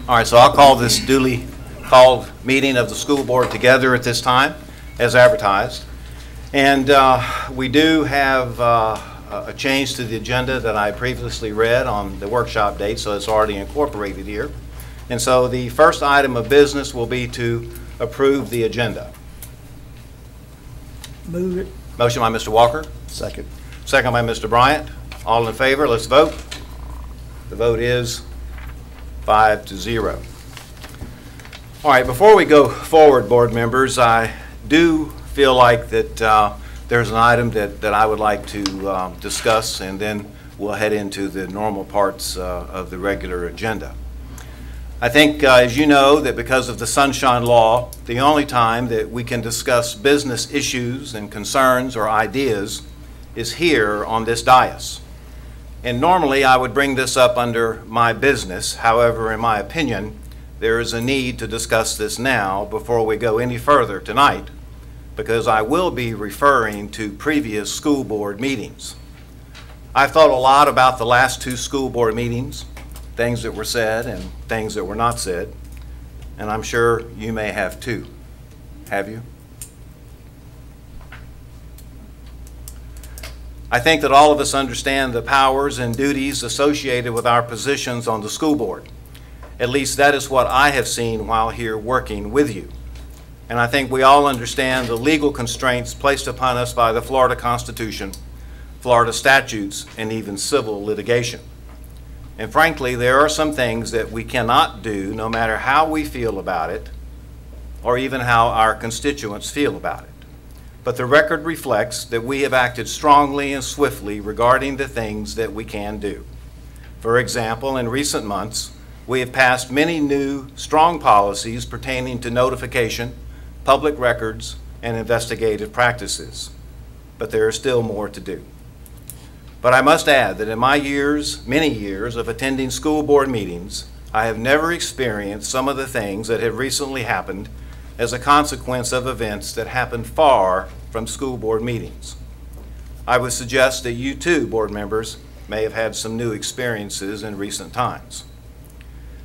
All right, so I'll call this duly called meeting of the school board together at this time as advertised. And we do have a change to the agenda that I previously read on the workshop date, so it's already incorporated here. And so the first item of business will be to approve the agenda. Move it. Motion by Mr. Walker. Second. Second by Mr. Bryant. All in favor, let's vote. The vote is 5-0. All right, before we go forward, board members, I do feel like that there's an item that I would like to discuss, and then we'll head into the normal parts of the regular agenda. I think, as you know, that because of the Sunshine Law, the only time that we can discuss business issues and concerns or ideas is here on this dais. And normally I would bring this up under my business. However, in my opinion, there is a need to discuss this now before we go any further tonight, because I will be referring to previous school board meetings. I've thought a lot about the last two school board meetings, things that were said and things that were not said, and I'm sure you may have too. Have you? I think that all of us understand the powers and duties associated with our positions on the school board. At least that is what I have seen while here working with you. And I think we all understand the legal constraints placed upon us by the Florida Constitution, Florida statutes, and even civil litigation. And frankly, there are some things that we cannot do no matter how we feel about it, or even how our constituents feel about it. But the record reflects that we have acted strongly and swiftly regarding the things that we can do. For example, in recent months, we have passed many new, strong policies pertaining to notification, public records, and investigative practices. But there is still more to do. But I must add that in my years, many years of attending school board meetings, I have never experienced some of the things that have recently happened as a consequence of events that happened far from school board meetings. I would suggest that you too, board members, may have had some new experiences in recent times.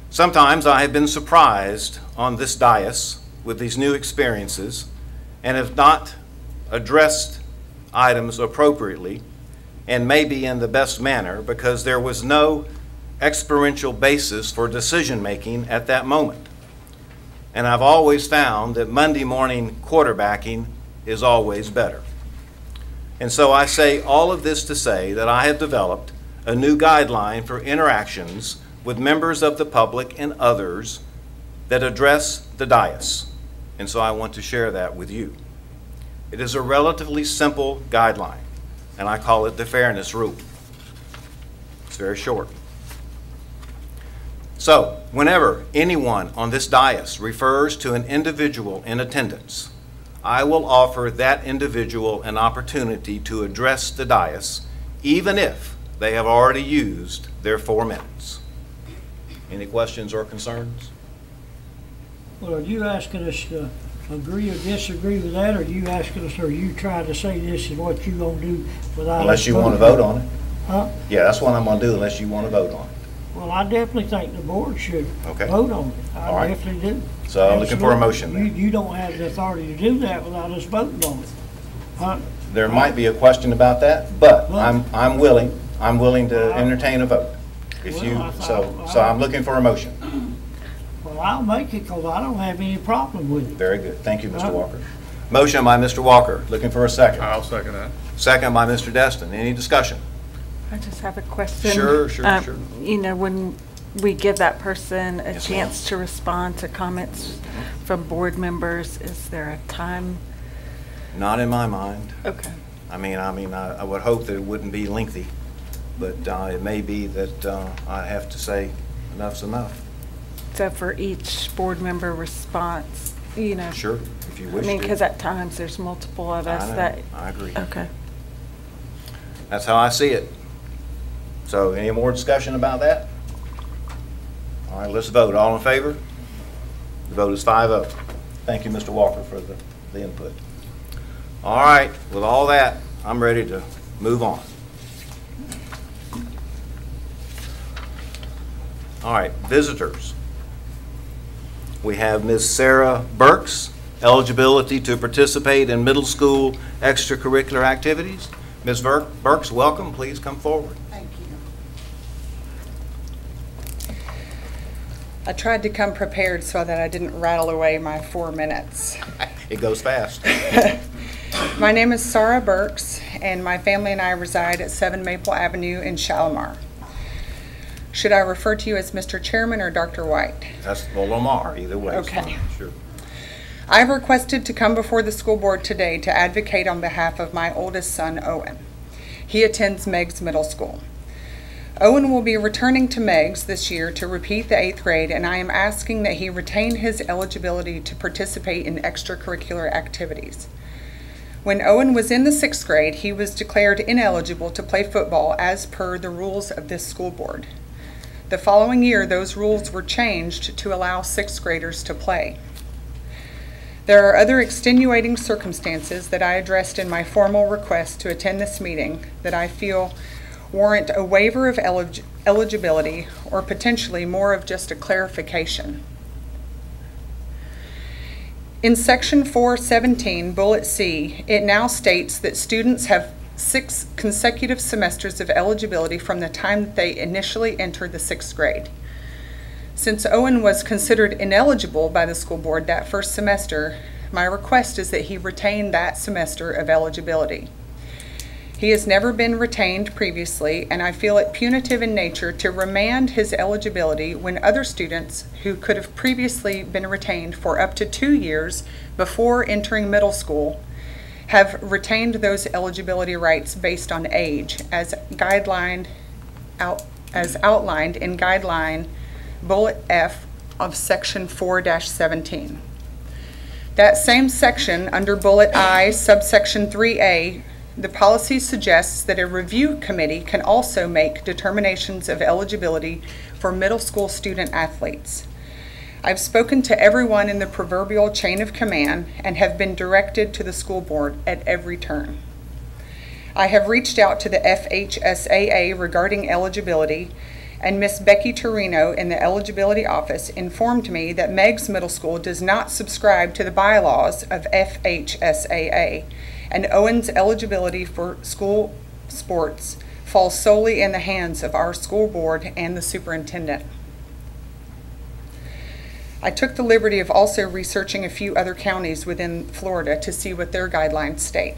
Sometimes I have been surprised on this dais with these new experiences and have not addressed items appropriately and maybe in the best manner because there was no experiential basis for decision making at that moment. And I've always found that Monday morning quarterbacking is always better. And so I say all of this to say that I have developed a new guideline for interactions with members of the public and others that address the dais. And so I want to share that with you. It is a relatively simple guideline, and I call it the fairness rule. It's very short. So, whenever anyone on this dais refers to an individual in attendance, I will offer that individual an opportunity to address the dais, even if they have already used their 4 minutes. Any questions or concerns? Well, are you asking us to agree or disagree with that, or are you asking us, or are you trying to say this is what you're going to do without Unless you want to vote on it. Huh? Yeah, that's what I'm going to do unless you want to vote on it. Well, I definitely think the board should Okay. vote on it. All I right. definitely do. So I'm looking for a motion then. You don't have the authority to do that without us voting on it. Huh? There might be a question about that, but Well- I'm willing to entertain a vote. If Well, you, I thought- so I'm looking for a motion. Well, I'll make it because I don't have any problem with it. Very good. Thank you, Mr. Right. Walker. Motion by Mr. Walker. Looking for a second. I'll second that. Second by Mr. Destin. Any discussion? I just have a question. Sure. You know, when we give that person a Yes, chance to respond to comments from board members, is there a time? Not in my mind. Okay. I would hope that it wouldn't be lengthy, but it may be that I have to say enough's enough. So for each board member response, you know? Sure, if you I wish mean, to. because at times there's multiple of us I know. that. I agree. Okay. That's how I see it. So any more discussion about that? All right, let's vote. All in favor? The vote is 5-0. Thank you, Mr. Walker, for the input. All right, with all that, I'm ready to move on. All right, visitors. we have Ms. Sarah Burks, eligibility to participate in middle school extracurricular activities. Ms. Burks, welcome. Please come forward. Thank you. I tried to come prepared so that I didn't rattle away my 4 minutes. It goes fast. My name is Sarah Burks, and my family and I reside at 7 Maple Avenue in Shalimar. Should I refer to you as Mr. Chairman or Dr. White? That's Lamar, either way. Okay. Sure. I've requested to come before the school board today to advocate on behalf of my oldest son, Owen. He attends Meigs Middle School. Owen will be returning to Meigs this year to repeat the 8th grade, and I am asking that he retain his eligibility to participate in extracurricular activities. When Owen was in the 6th grade, he was declared ineligible to play football as per the rules of this school board. The following year, those rules were changed to allow 6th graders to play. There are other extenuating circumstances that I addressed in my formal request to attend this meeting that I feel warrant a waiver of eligibility or potentially more of just a clarification. In Section 417, Bullet C, it now states that students have 6 consecutive semesters of eligibility from the time that they initially entered the 6th grade. Since Owen was considered ineligible by the school board that first semester, my request is that he retain that semester of eligibility. He has never been retained previously, and I feel it punitive in nature to remand his eligibility when other students who could have previously been retained for up to 2 years before entering middle school have retained those eligibility rights based on age as outlined in Guideline Bullet F of Section 4-17. That same section under Bullet I, subsection 3A, the policy suggests that a review committee can also make determinations of eligibility for middle school student athletes. I've spoken to everyone in the proverbial chain of command and have been directed to the school board at every turn. I have reached out to the FHSAA regarding eligibility, and Miss Becky Torino in the eligibility office informed me that Meigs Middle School does not subscribe to the bylaws of FHSAA, and Owen's eligibility for school sports falls solely in the hands of our school board and the superintendent. I took the liberty of also researching a few other counties within Florida to see what their guidelines state.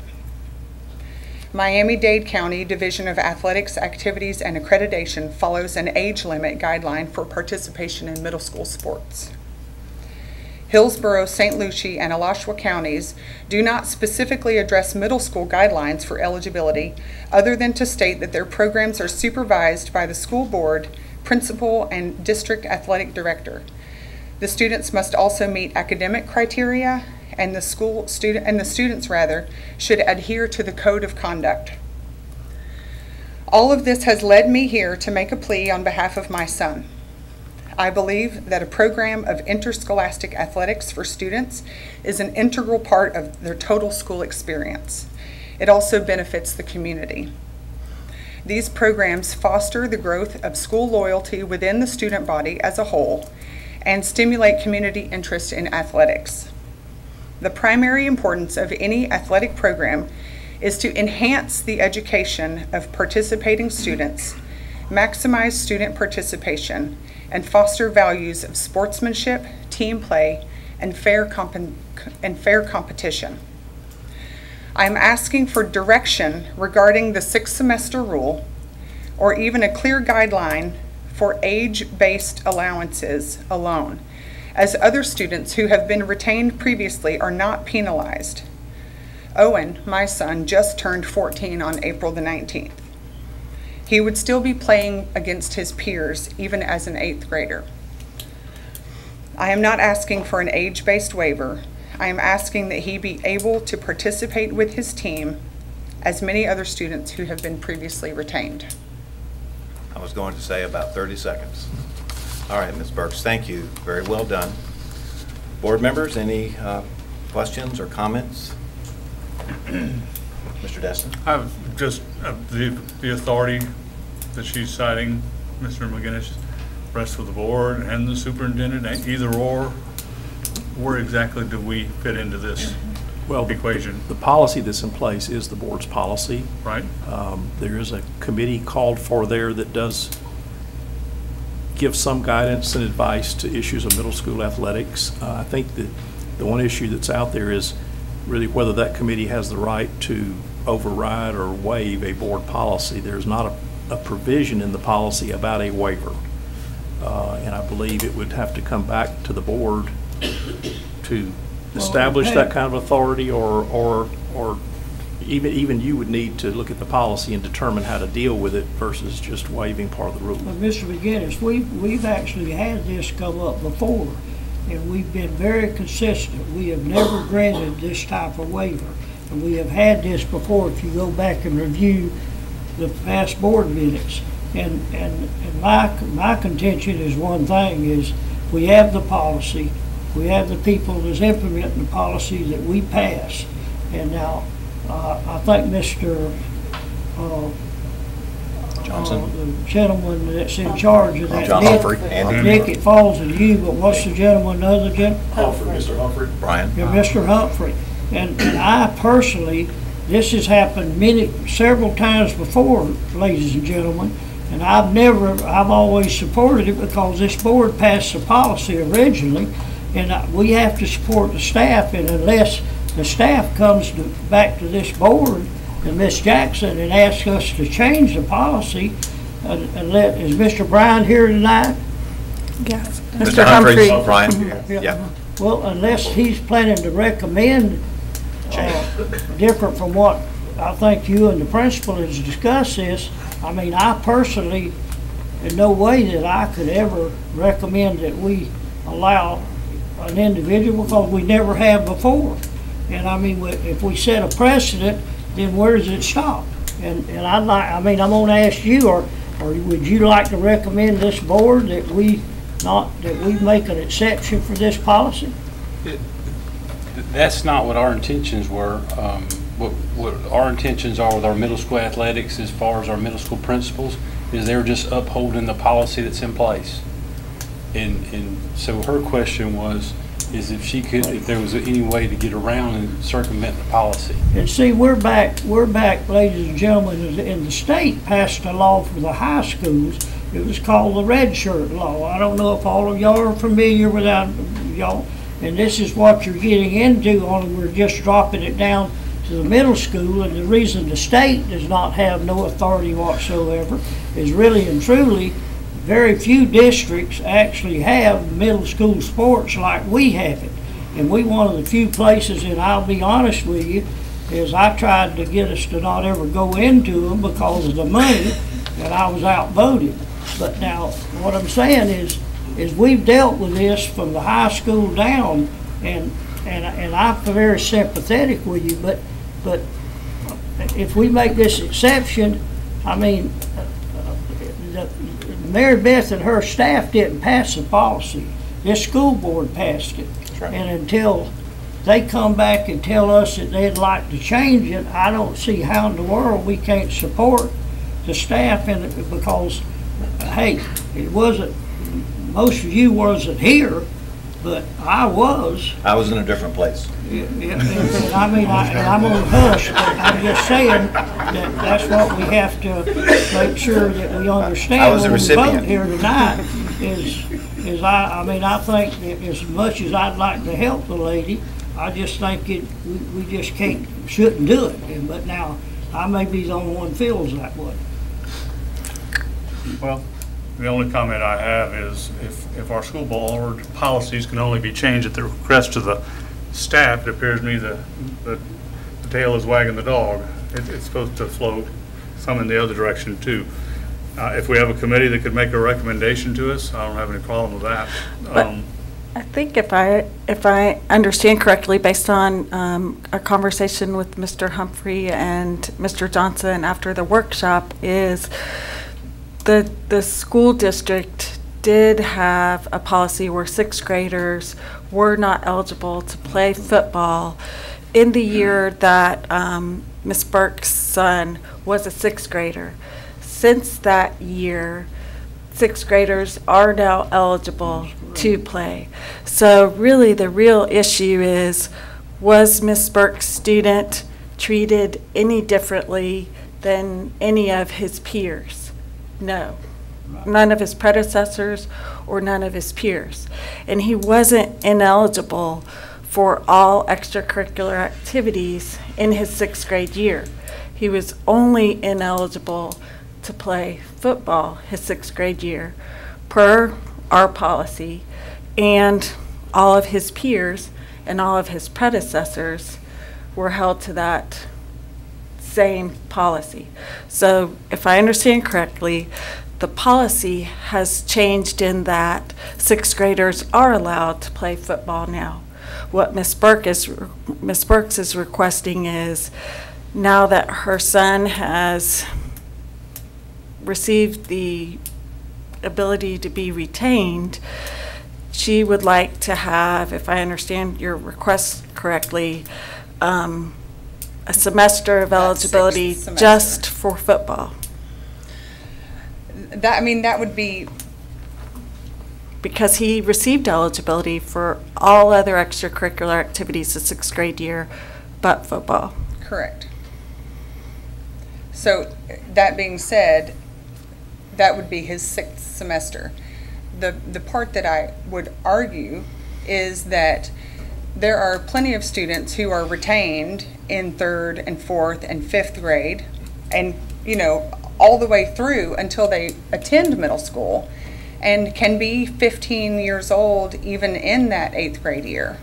Miami-Dade County Division of Athletics, Activities, and Accreditation follows an age limit guideline for participation in middle school sports. Hillsborough, St. Lucie, and Alachua counties do not specifically address middle school guidelines for eligibility other than to state that their programs are supervised by the school board, principal, and district athletic director. The students must also meet academic criteria, and the students should adhere to the code of conduct. All of this has led me here to make a plea on behalf of my son. I believe that a program of interscholastic athletics for students is an integral part of their total school experience. It also benefits the community. These programs foster the growth of school loyalty within the student body as a whole and stimulate community interest in athletics. The primary importance of any athletic program is to enhance the education of participating students, maximize student participation, and foster values of sportsmanship, team play, and fair competition. I am asking for direction regarding the 6-semester rule, or even a clear guideline for age-based allowances alone, as other students who have been retained previously are not penalized. Owen, my son, just turned 14 on April the 19th. He would still be playing against his peers, even as an 8th grader. I am not asking for an age-based waiver. I am asking that he be able to participate with his team as many other students who have been previously retained. I was going to say about 30 seconds. All right, Ms. Burks, thank you. Very well done. Board members, any questions or comments? Mr. Destin? I have just the authority that she's citing, Mr. McGinnis, rests with the board and the superintendent, either or. where exactly do we fit into this Well, equation, the policy that's in place is the board's policy. right? There is a committee called for there that does give some guidance and advice to issues of middle school athletics. I think that the one issue that's out there is really whether that committee has the right to override or waive a board policy. There's not a provision in the policy about a waiver. And I believe it would have to come back to the board to establish that kind of authority, or even you would need to look at the policy and determine how to deal with it versus just waiving part of the rule. But Mr. McGinnis, we've actually had this come up before, and we've been very consistent. We have never granted this type of waiver, and we have had this before. If you go back and review the past board minutes, and my contention is one thing: is we have the policy, we have the people that's implementing the policy that we pass, and now I think Mr. Johnson? The gentleman that's in charge of that. John Nick- Humphrey, Andy. Nick, it falls on you, but what's the gentleman, the other gentleman? Mr. Humphrey. Brian? Yeah, Mr. Humphrey. And I personally, this has happened several times before, ladies and gentlemen, and I've always supported it because this board passed the policy originally, and we have to support the staff, and unless the staff comes back to this board and Ms. Jackson and asks us to change the policy, is Mr. Bryan here tonight? Yes. Mr. Humphries, Brian? Yeah. Well, unless he's planning to recommend different from what I think you and the principal has discussed this, I mean, I personally, in no way that I could ever recommend that we allow an individual, because we never have before. And I mean, if we set a precedent, then where does it stop? And I'm gonna ask you, or would you like to recommend this board that we make an exception for this policy? That's not what our intentions were. What our intentions are with our middle school athletics, as far as our middle school principals, is they're just upholding the policy that's in place. And so her question was, is if there was any way to get around and circumvent the policy. And see, we're back, ladies and gentlemen, and the state passed a law for the high schools. It was called the red shirt law. I don't know if all of y'all are familiar with that, y'all. And this is what you're getting into, only we're just dropping it down to the middle school. And the reason the state does not have no authority whatsoever is really and truly very few districts actually have middle school sports like we have it. And we one of the few places, and I'll be honest with you, is I tried to get us to not ever go into them because of the money, and I was outvoted. But now, what I'm saying is we've dealt with this from the high school down, and I'm very sympathetic with you, but if we make this exception, I mean, Mary Beth and her staff didn't pass the policy. This school board passed it. Right. And until they come back and tell us that they'd like to change it, I don't see how in the world we can't support the staff in it, because, hey, it wasn't, most of you wasn't here, but I was. I was in a different place. Yeah, and I mean, I'm gonna hush, but I'm just saying that that's what we have to make sure that we understand. I was a when we recipient. vote here tonight is I think that as much as I'd like to help the lady, I just think we just shouldn't do it. But now, I may be the only one who feels that way. Well, the only comment I have is if our school board policies can only be changed at the request of the staff, it appears to me the tail is wagging the dog. It's supposed to flow some in the other direction too. If we have a committee that could make a recommendation to us, I don't have any problem with that. But I think if I understand correctly, based on a conversation with Mr. Humphrey and Mr. Johnson after the workshop, is the school district did have a policy where sixth graders were not eligible to play football in the year that Ms. Burke's son was a sixth grader. Since that year, sixth graders are now eligible to play. So really the real issue is, was Ms. Burke's student treated any differently than any of his peers? No. None of his predecessors or none of his peers. And he wasn't ineligible for all extracurricular activities in his sixth grade year. He was only ineligible to play football his sixth grade year per our policy, and all of his peers and all of his predecessors were held to that same policy. So if I understand correctly, the policy has changed in that sixth graders are allowed to play football now. What Ms. Burks is requesting is, now that her son has received the ability to be retained, she would like to have, if I understand your request correctly, a semester of eligibility just for football. That would be, because he received eligibility for all other extracurricular activities the sixth grade year but football. correct. So that being said, that would be his sixth semester. The part that I would argue is that there are plenty of students who are retained in third and fourth and fifth grade, and all the way through until they attend middle school, and can be 15 years old even in that eighth grade year.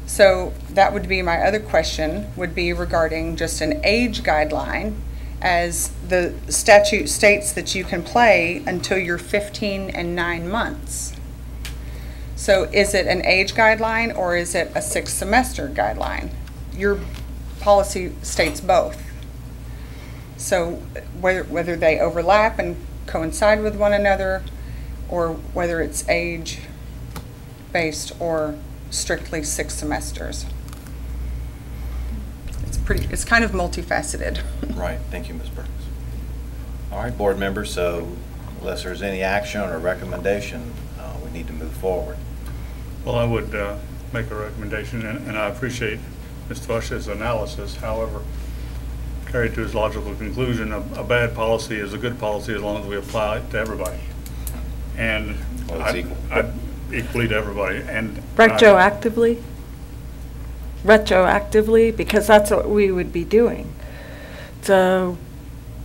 So that would be my other question, would be regarding just an age guideline, as the statute states that you can play until you're 15 and 9 months. So is it an age guideline or is it a sixth semester guideline? Your policy states both. So whether they overlap and coincide with one another, or whether it's age-based or strictly 6 semesters. It's kind of multifaceted. Right, thank you, Ms. Burks. All right, board members, so unless there's any action or recommendation, we need to move forward. Well, I would make a recommendation, and I appreciate Mr. Fush's analysis. However, carried to his logical conclusion, a bad policy is a good policy as long as we apply it to everybody. And Well, it's equal. Equally to everybody. And Retroactively? Retroactively, because that's what we would be doing. So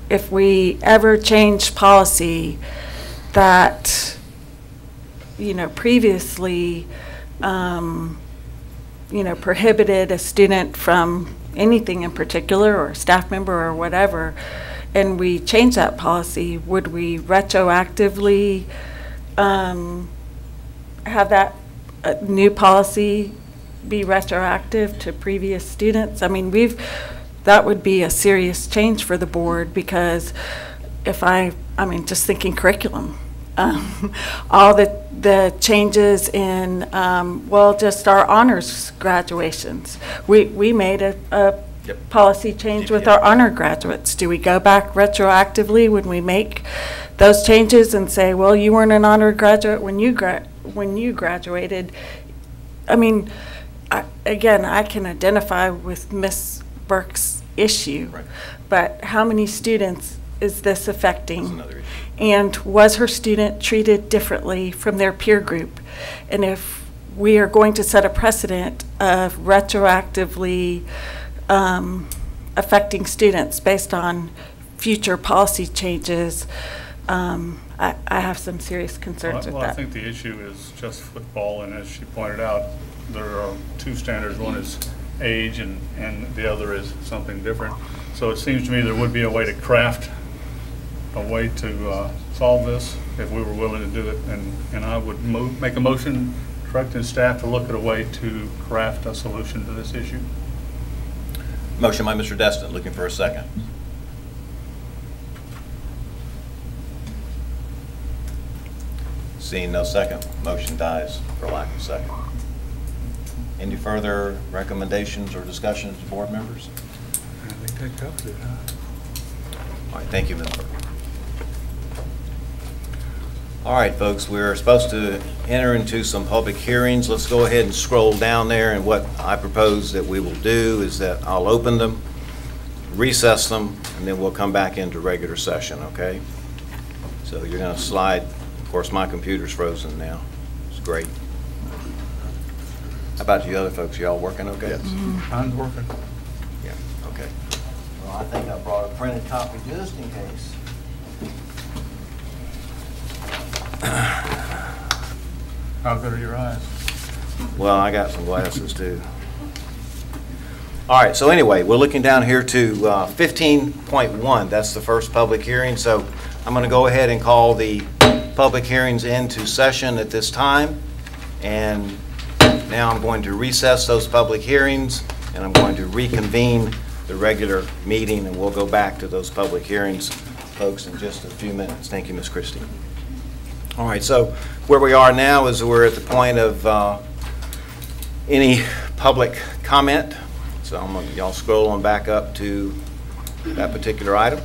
if we ever change policy that, previously, prohibited a student from anything in particular, or a staff member or whatever, and we change that policy, would we retroactively have that new policy be retroactive to previous students? I mean, that would be a serious change for the board, because if just thinking curriculum, all the changes in, just our honors graduations. We made a policy change with our honor graduates. Do we go back retroactively when we make those changes and say, well, you weren't an honor graduate when you graduated? I mean, again, I can identify with Ms. Burke's issue, Right. but how many students is this affecting? That's another issue. And was her student treated differently from their peer group? And if we are going to set a precedent of retroactively affecting students based on future policy changes, I have some serious concerns with Well, I that. think the issue is just football, and as she pointed out, there are two standards. One is age, and the other is something different. So it seems to me there would be a way to craft a way to solve this if we were willing to do it, and I would make a motion directing staff to look at a way to craft a solution to this issue. Motion by Mr. Destin, looking for a second. Seeing no second, motion dies for lack of second. Any further recommendations or discussions, board members? I think that covers it, huh? All right, thank you, Ms. Burke. All right, folks, we're supposed to enter into some public hearings. Let's go ahead and scroll down there, and what I propose that we will do is that I'll open them, recess them, and then we'll come back into regular session, okay? So you're going to slide. Of course, my computer's frozen now. It's great. How about you other folks? You all working okay? Yes. Mine's working. Yeah, okay. Well, I think I brought a printed copy just in case. How good are your eyes? Well, I got some glasses too. All right, so anyway, we're looking down here to 15.1. That's the first public hearing. So I'm going to go ahead and call the public hearings into session at this time. And now I'm going to recess those public hearings, and I'm going to reconvene the regular meeting, and we'll go back to those public hearings, folks, in just a few minutes. Thank you, Ms. Christie. All right, so where we are now is we're at the point of any public comment. So I'm going to, y'all scroll on back up to that particular item.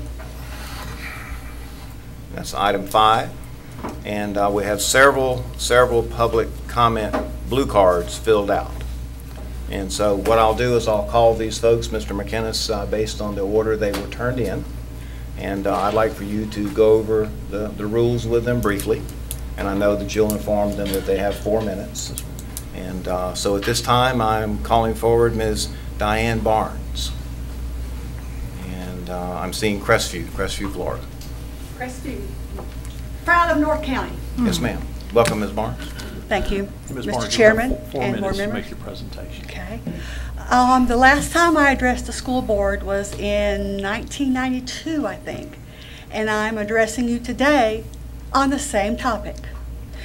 That's item 5. And we have several public comment blue cards filled out. And so what I'll do is I'll call these folks, Mr. McInnes, based on the order they were turned in. And I'd like for you to go over the rules with them briefly. And I know that you'll inform them that they have 4 minutes. And so at this time, I'm calling forward Ms. Diane Barnes. And I'm seeing Crestview, Florida. Crestview, proud of North County. Yes, ma'am. Welcome, Ms. Barnes. Thank you, Ms. Mr. Barnes, Chairman you have 4 and minutes board to members. make your presentation. Okay. The last time I addressed the school board was in 1992, I think, and I'm addressing you today on the same topic.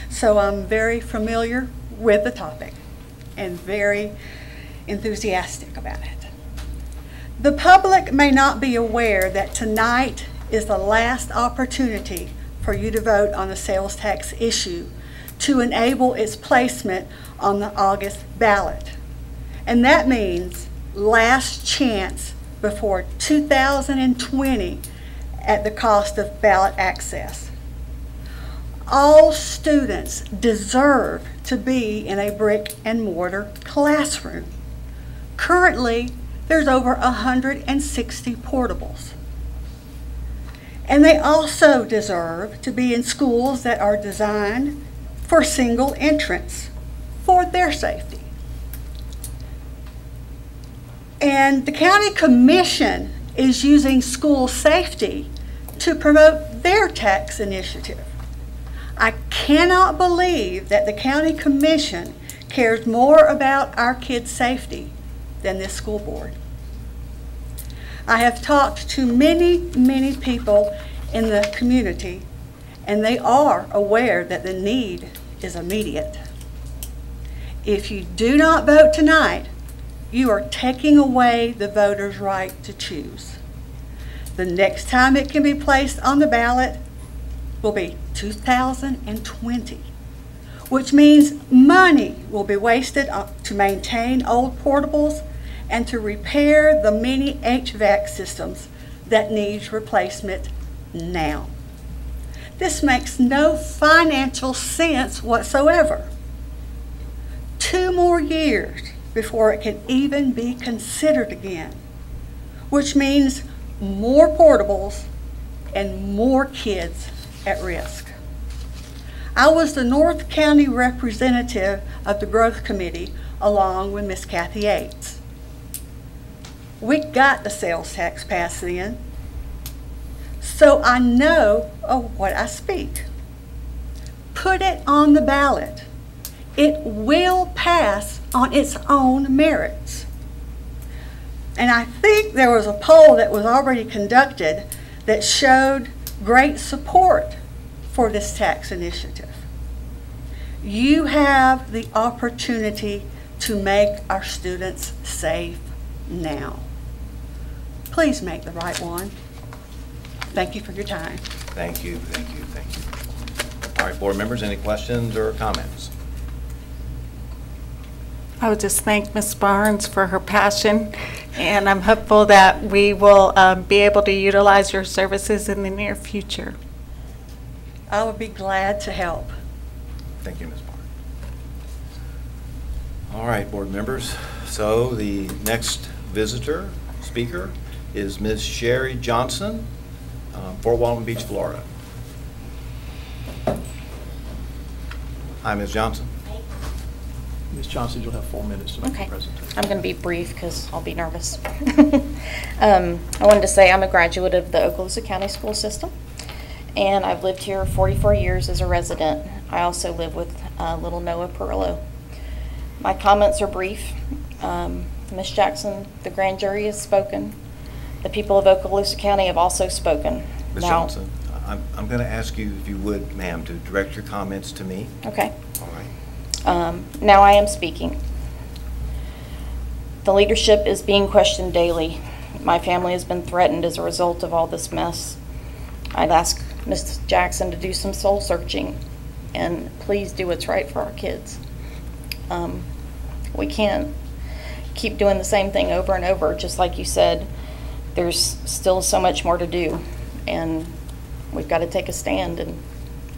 So I'm very familiar with the topic and very enthusiastic about it. The public may not be aware that tonight is the last opportunity for you to vote on the sales tax issue to enable its placement on the August ballot. And that means last chance before 2020 at the cost of ballot access. All students deserve to be in a brick and mortar classroom. Currently, there's over 160 portables. And they also deserve to be in schools that are designed for single entrance for their safety. And the county commission is using school safety to promote their tax initiative. I cannot believe that the county commission cares more about our kids' safety than this school board. I have talked to many people in the community, and they are aware that the need is immediate. If you do not vote tonight, you are taking away the voters' right to choose. The next time it can be placed on the ballot will be 2020, which means money will be wasted to maintain old portables and to repair the many HVAC systems that need replacement now. This makes no financial sense whatsoever. 2 more years before it can even be considered again, which means more portables and more kids at risk. I was the North County representative of the Growth Committee along with Miss Kathy Yates. We got the sales tax passed then, so I know of what I speak. Put it on the ballot. It will pass on its own merits. And I think there was a poll that was already conducted that showed great support for this tax initiative. You have the opportunity to make our students safe now. Please make the right one. Thank you for your time. Thank you, thank you, thank you. All right, board members, any questions or comments? I would just thank Ms. Barnes for her passion, and I'm hopeful that we will be able to utilize your services in the near future. I would be glad to help. Thank you, Ms. Barr. All right, board members. So the next speaker is Ms. Sherry Johnson, Fort Walton Beach, Florida. Hi, Ms. Johnson. Ms. Johnson, you'll have 4 minutes to make Okay. the presentation. I'm going to be brief because I'll be nervous. I wanted to say I'm a graduate of the Okaloosa County School System, and I've lived here 44 years as a resident. I also live with little Noah Perillo. My comments are brief. Ms. Jackson, the grand jury has spoken. The people of Okaloosa County have also spoken. Ms. Johnson, I'm going to ask you, if you would, ma'am, to direct your comments to me. Okay. All right. Now I am speaking. The leadership is being questioned daily. My family has been threatened as a result of all this mess. I'd ask Ms. Jackson to do some soul searching and please do what's right for our kids. We can't keep doing the same thing over and over. Just like you said, there's still so much more to do, and we've got to take a stand and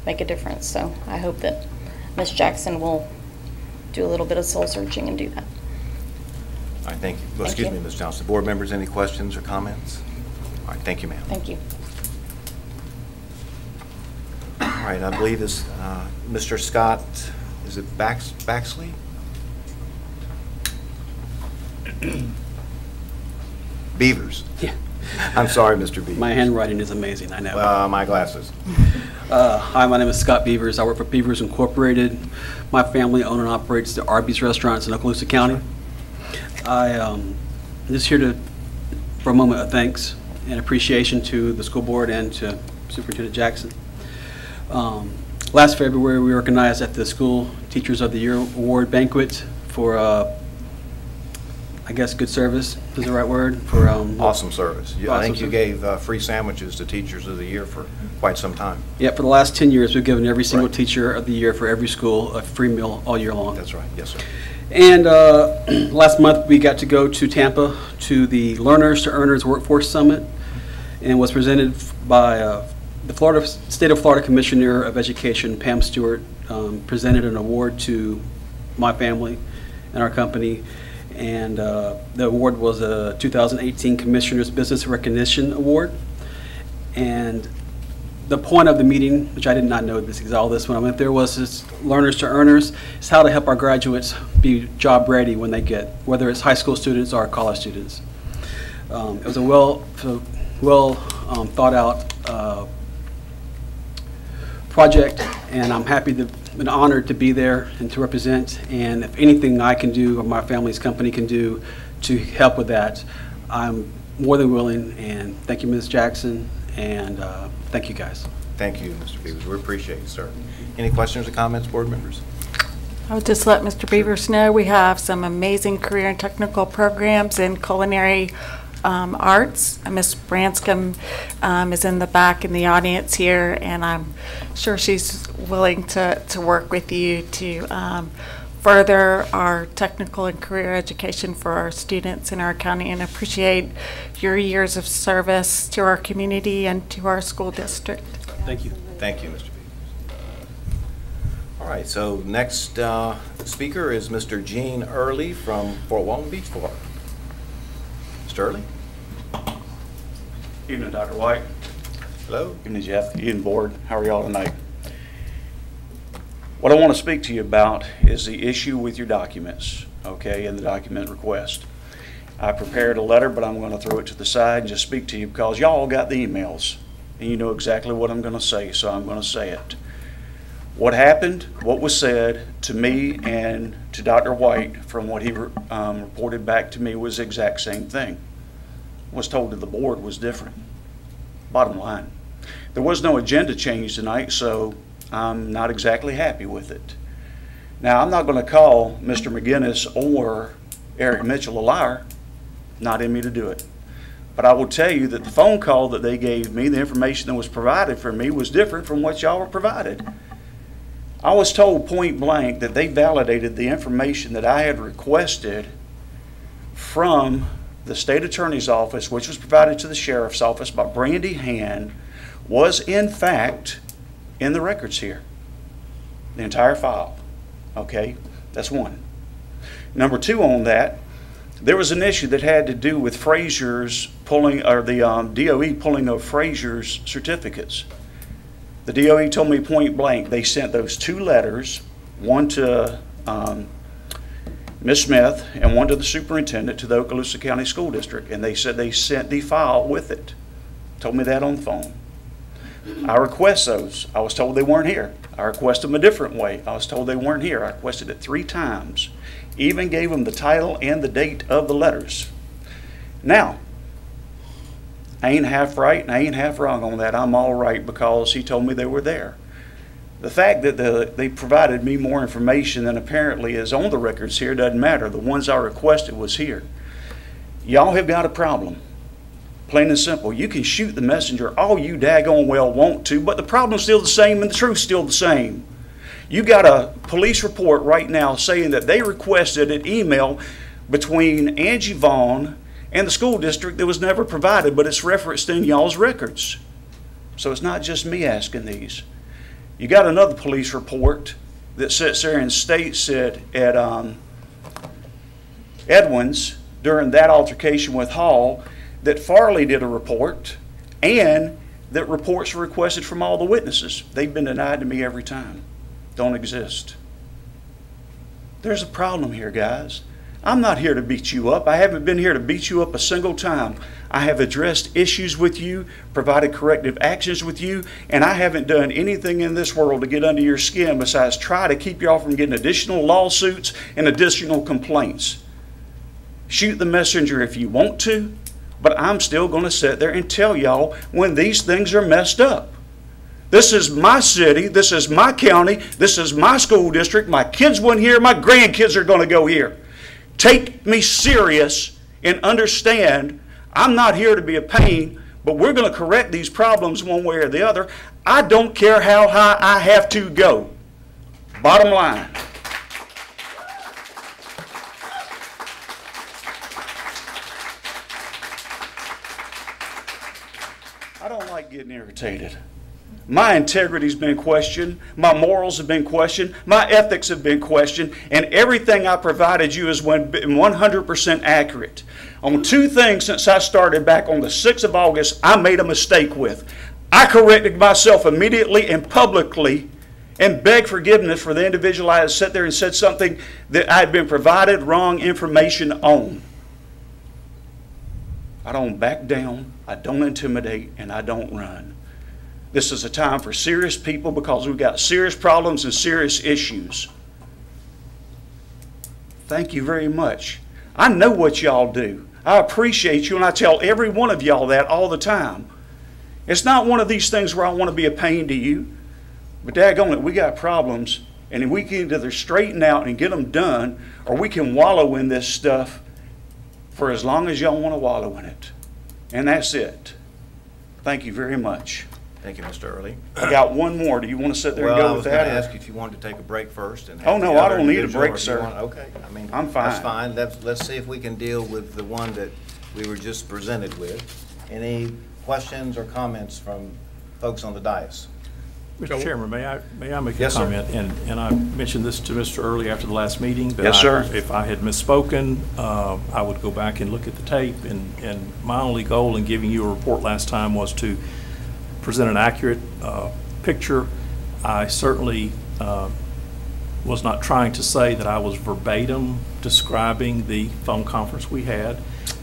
make a difference. So I hope that Ms. Jackson will do a little bit of soul searching and do that. All right, thank you. Well, Thank excuse you. me, Ms. Johnson. Board members, any questions or comments? All right, thank you, ma'am. Thank you. All right, I believe it's Mr. Scott, is it Baxley? Beavers. Yeah. I'm sorry, Mr. Beavers. My handwriting is amazing, I know. My glasses. Hi, my name is Scott Beavers. I work for Beavers Incorporated. My family owns and operates the Arby's restaurants in Okaloosa County. I'm just here for a moment of thanks and appreciation to the school board and to Superintendent Jackson. Last February, we organized at the School Teachers of the Year Award banquet for, I guess, good service is the right word for. Awesome service. I think you Awesome gave free sandwiches to Teachers of the Year for quite some time. Yeah, for the last 10 years, we've given every single Right. teacher of the year for every school a free meal all year long. That's right. Yes, sir. And last month, we got to go to Tampa to the Learners to Earners Workforce Summit, and was presented by the State of Florida Commissioner of Education, Pam Stewart, presented an award to my family and our company. And the award was a 2018 Commissioner's Business Recognition Award. And the point of the meeting, which I did not know all this when I went there, was this Learners to Earners. It's how to help our graduates be job ready when they get, whether it's high school students or college students. It was a well thought out project, and I'm happy to, and honored to be there and to represent. And if anything I can do or my family's company can do to help with that, I'm more than willing. And thank you, Ms. Jackson, and thank you guys. Thank you, Mr. Beavers. We appreciate you, sir. Any questions or comments, board members? I would just let Mr. Beavers know we have some amazing career and technical programs in culinary arts. Ms. Branscombe is in the back in the audience here, and I'm sure she's willing to work with you to further our technical and career education for our students in our county, and appreciate your years of service to our community and to our school district. Thank you. Thank you, Mr. Beavers. All right, so next speaker is Mr. Gene Early from Fort Walton Beach, Florida. Mr. Early? Evening, Dr. White. Hello. Evening, Jeff. Evening, board. How are y'all tonight? What I want to speak to you about is the issue with your documents, okay, and the document request. I prepared a letter, but I'm going to throw it to the side and just speak to you because y'all got the emails, and you know exactly what I'm going to say, so I'm going to say it. What happened, what was said to me and to Dr. White from what he reported back to me was the exact same thing. Was told to the board was different. Bottom line. There was no agenda change tonight, so I'm not exactly happy with it. Now, I'm not going to call Mr. McGinnis or Eric Mitchell a liar. Not in me to do it. But I will tell you that the phone call that they gave me, the information that was provided for me, was different from what y'all were provided. I was told point blank that they validated the information that I had requested from the state attorney's office, which was provided to the sheriff's office by Brandy Hand, was in fact in the records here. The entire file. Okay, that's one. Number two on that, there was an issue that had to do with Frazier's pulling, or the DOE pulling of Frazier's certificates. The DOE told me point blank, they sent those 2 letters, one to Ms. Smith and one to the superintendent to the Okaloosa County School District, and they said they sent the file with it. Told me that on the phone. I request those. I was told they weren't here. I requested them a different way. I was told they weren't here. I requested it 3 times. Even gave them the title and the date of the letters. Now, I ain't half right and I ain't half wrong on that. I'm all right because he told me they were there. The fact that they provided me more information than apparently is on the records here doesn't matter. The ones I requested was here. Y'all have got a problem. Plain and simple. You can shoot the messenger all you daggone well want to, but the problem's still the same and the truth's still the same. You got a police report right now saying that they requested an email between Angie Vaughn and the school district that was never provided, but it's referenced in y'all's records. So it's not just me asking these. You got another police report that sits there and states that at Edwin's, during that altercation with Hall, that Farley did a report and that reports were requested from all the witnesses. They've been denied to me every time. Don't exist. There's a problem here, guys. I'm not here to beat you up. I haven't been here to beat you up a single time. I have addressed issues with you, provided corrective actions with you, and I haven't done anything in this world to get under your skin besides try to keep y'all from getting additional lawsuits and additional complaints. Shoot the messenger if you want to, but I'm still going to sit there and tell y'all when these things are messed up. This is my city, this is my county, this is my school district, my kids went here, my grandkids are going to go here. Take me serious and understand I'm not here to be a pain, but we're going to correct these problems one way or the other. I don't care how high I have to go. Bottom line. I don't like getting irritated. My integrity's been questioned, my morals have been questioned, my ethics have been questioned, and everything I provided you has been 100% accurate. On 2 things since I started back on the 6th of August, I made a mistake with. I corrected myself immediately and publicly and begged forgiveness for the individual I had sat there and said something that I had been provided wrong information on. I don't back down, I don't intimidate, and I don't run. This is a time for serious people because we've got serious problems and serious issues. Thank you very much. I know what y'all do. I appreciate you, and I tell every one of y'all that all the time. It's not one of these things where I want to be a pain to you, but daggone it, we got problems, and if we can either straighten out and get them done, or we can wallow in this stuff for as long as y'all want to wallow in it. And that's it. Thank you very much. Thank you, Mr. Early. I got one more. Do you want to sit there and go with that? Well, I was going to ask you if you wanted to take a break first. And oh, no, I don't need a break, sir. Okay, I mean, I'm fine. That's fine. Let's see if we can deal with the one that we were just presented with. Any questions or comments from folks on the dais? Mr. Chairman, may I make Yes, a comment? And I mentioned this to Mr. Early after the last meeting. That Yes, sir. If I had misspoken, I would go back and look at the tape. And my only goal in giving you a report last time was to present an accurate picture. I certainly was not trying to say that I was verbatim describing the phone conference we had.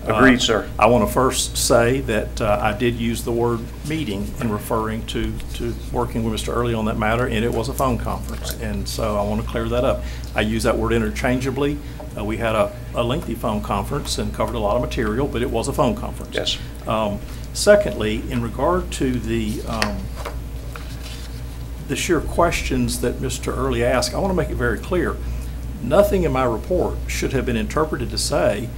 Agreed, sir. I want to first say that I did use the word meeting in referring to working with Mr. Early on that matter, and it was a phone conference. And so I want to clear that up. I use that word interchangeably. We had a lengthy phone conference and covered a lot of material, but it was a phone conference. Yes. Secondly, in regard to the sheer questions that Mr. Early asked, I want to make it very clear. Nothing in my report should have been interpreted to say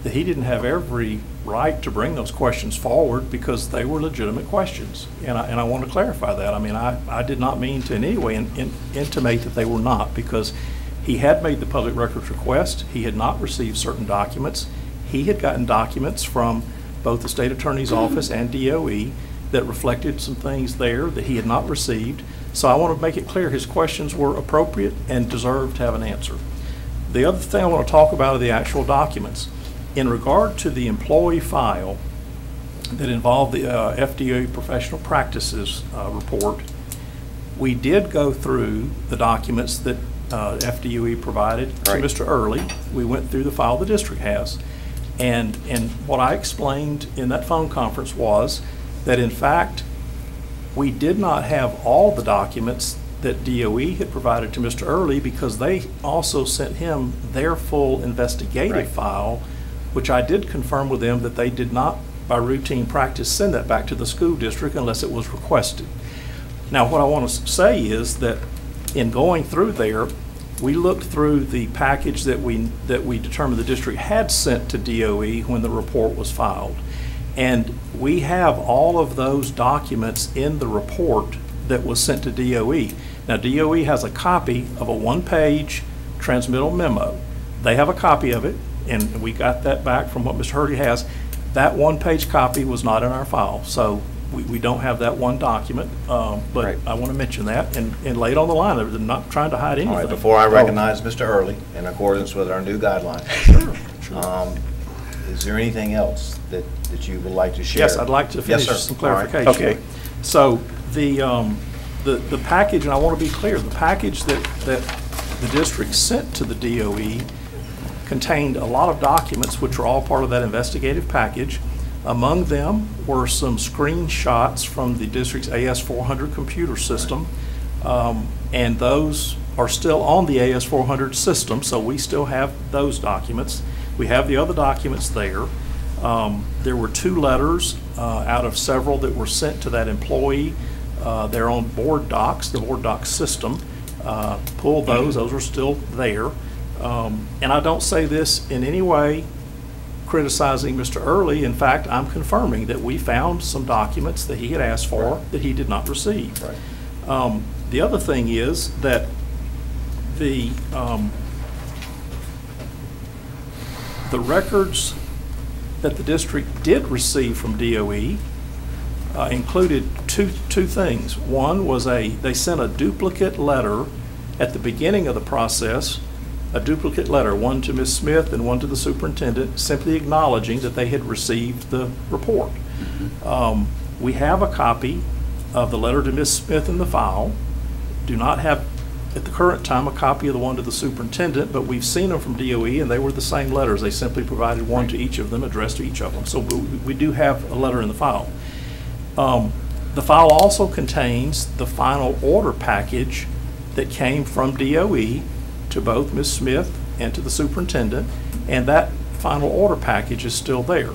that he didn't have every right to bring those questions forward because they were legitimate questions. And I want to clarify that. I mean, I did not mean to in any way intimate that they were not, because he had made the public records request. He had not received certain documents. He had gotten documents from both the state attorney's office and DOE that reflected some things there that he had not received. So I want to make it clear his questions were appropriate and deserved to have an answer. The other thing I want to talk about are the actual documents. In regard to the employee file that involved the FDUE professional practices report, we did go through the documents that FDUE provided to Right. Mr. Early. We went through the file the district has. And what I explained in that phone conference was that in fact, we did not have all the documents that DOE had provided to Mr. Early because they also sent him their full investigative Right. file, which I did confirm with them that they did not, by routine practice, send that back to the school district unless it was requested. Now, what I want to say is that in going through there, we looked through the package that we determined the district had sent to DOE when the report was filed. And we have all of those documents in the report that was sent to DOE. Now, DOE has a copy of a one-page transmittal memo. They have a copy of it, and we got that back from what Mr. Hurdy has. That one-page copy was not in our file, so we don't have that one document, but Right. I want to mention that and lay it on the line. They're not trying to hide anything. All right, before I recognize Mr. Early, in accordance with our new guidelines, is there anything else that you would like to share? Yes, I'd like to Yes, finish sir. some All right. clarification. Okay. So the package, and I want to be clear, the package that the district sent to the DOE contained a lot of documents which were all part of that investigative package. Among them were some screenshots from the district's AS400 computer system, and those are still on the AS400 system, so we still have those documents. We have the other documents there. There were 2 letters out of several that were sent to that employee. They're on board docs, the board docs system. Pull those are still there. And I don't say this in any way criticizing Mr. Early. In fact, I'm confirming that we found some documents that he had asked for that he did not receive. Right. The other thing is that the records that the district did receive from DOE included two things. One was they sent a duplicate letter at the beginning of the process, a duplicate letter, one to Ms. Smith and one to the superintendent, simply acknowledging that they had received the report. We have a copy of the letter to Ms. Smith in the file. Do not have, at the current time, a copy of the one to the superintendent, but we've seen them from DOE, and they were the same letters. They simply provided one to each of them, addressed to each of them. So we do have a letter in the file. The file also contains the final order package that came from DOE to both Ms. Smith and to the superintendent, and that final order package is still there.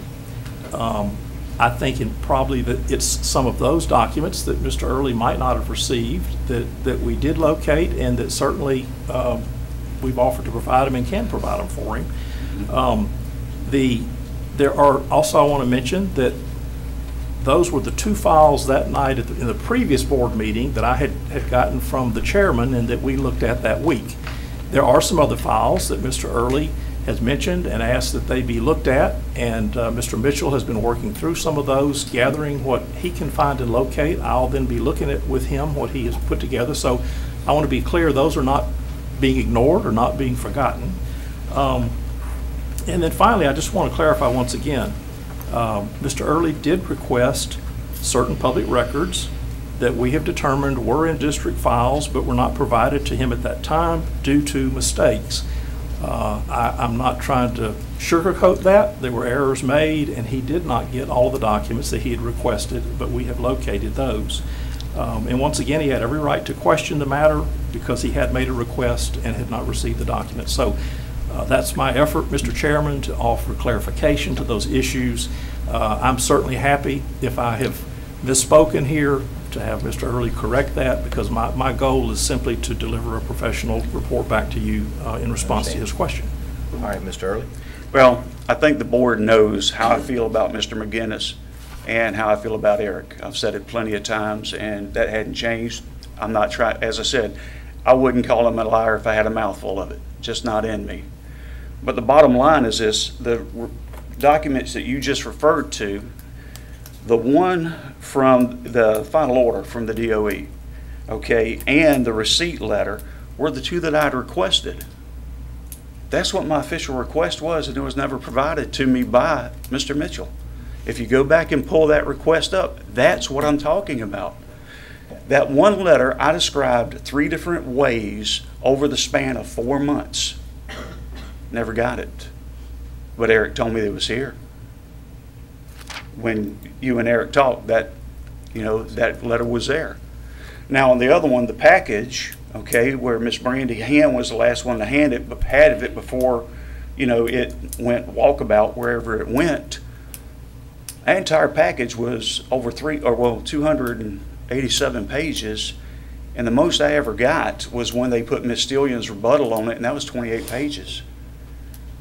I think probably that it's some of those documents that Mr. Early might not have received that we did locate, and that certainly we've offered to provide them and can provide them for him. There are also, I want to mention that those were the 2 files that night in the previous board meeting that I had gotten from the chairman and that we looked at that week. There are some other files that Mr. Early has mentioned and asked that they be looked at, and Mr. Mitchell has been working through some of those, gathering what he can find and locate. I'll then be looking at with him what he has put together. So I want to be clear, those are not being ignored or not being forgotten. And then finally, I just want to clarify once again, Mr. Early did request certain public records that we have determined were in district files but were not provided to him at that time due to mistakes. I'm not trying to sugarcoat that. There were errors made, and he did not get all the documents that he had requested, but we have located those. And once again, he had every right to question the matter because he had made a request and had not received the documents. So that's my effort, Mr. Chairman, to offer clarification to those issues. I'm certainly happy if I have misspoken here to have Mr. Early correct that, because my goal is simply to deliver a professional report back to you in response to his question. All right, Mr. Early. Well, I think the board knows how I feel about Mr. McGinnis and how I feel about Eric. I've said it plenty of times, and that hadn't changed. I'm not trying, as I said, I wouldn't call him a liar if I had a mouthful of it, just not in me. But the bottom line is this: the documents that you just referred to, the one from the final order from the DOE, okay, and the receipt letter were the two that I'd requested. That's what my official request was, and it was never provided to me by Mr. Mitchell. If you go back and pull that request up, that's what I'm talking about. That one letter, I described 3 different ways over the span of 4 months. Never got it. But Eric told me it was here. When you and Eric talked, that letter was there. Now on the other one, the package, okay, where Miss Brandy Hand was the last one to hand it, but had it before, it went walkabout wherever it went. That entire package was over 287 pages, and the most I ever got was when they put Miss Stillion's rebuttal on it, and that was 28 pages.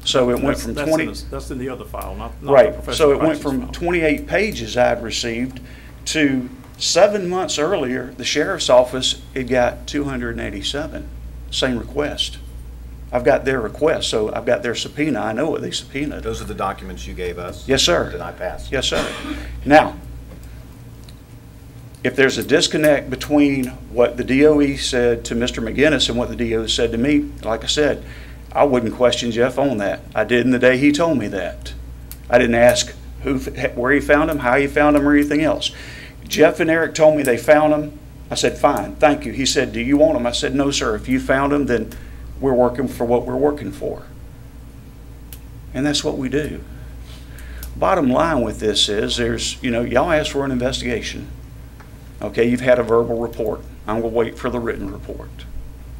So it went from 20. That's in the other file, not right. The professional so it went practice from file. 28 pages I'd received to 7 months earlier, the sheriff's office, it got 287. Same request. I've got their request, so I've got their subpoena. I know what they subpoenaed. Those are the documents you gave us? Yes, sir. That I passed? Yes, sir. Now, if there's a disconnect between what the DOE said to Mr. McGinnis and what the DOE said to me, like I said, I wouldn't question Jeff on that. I did in the day he told me that. I didn't ask where he found him, how he found him, or anything else. Jeff and Eric told me they found him. I said, fine, thank you. He said, do you want him? I said, no, sir. If you found him, then we're working for what we're working for. And that's what we do. Bottom line with this is y'all asked for an investigation. Okay, you've had a verbal report. I'm going to wait for the written report.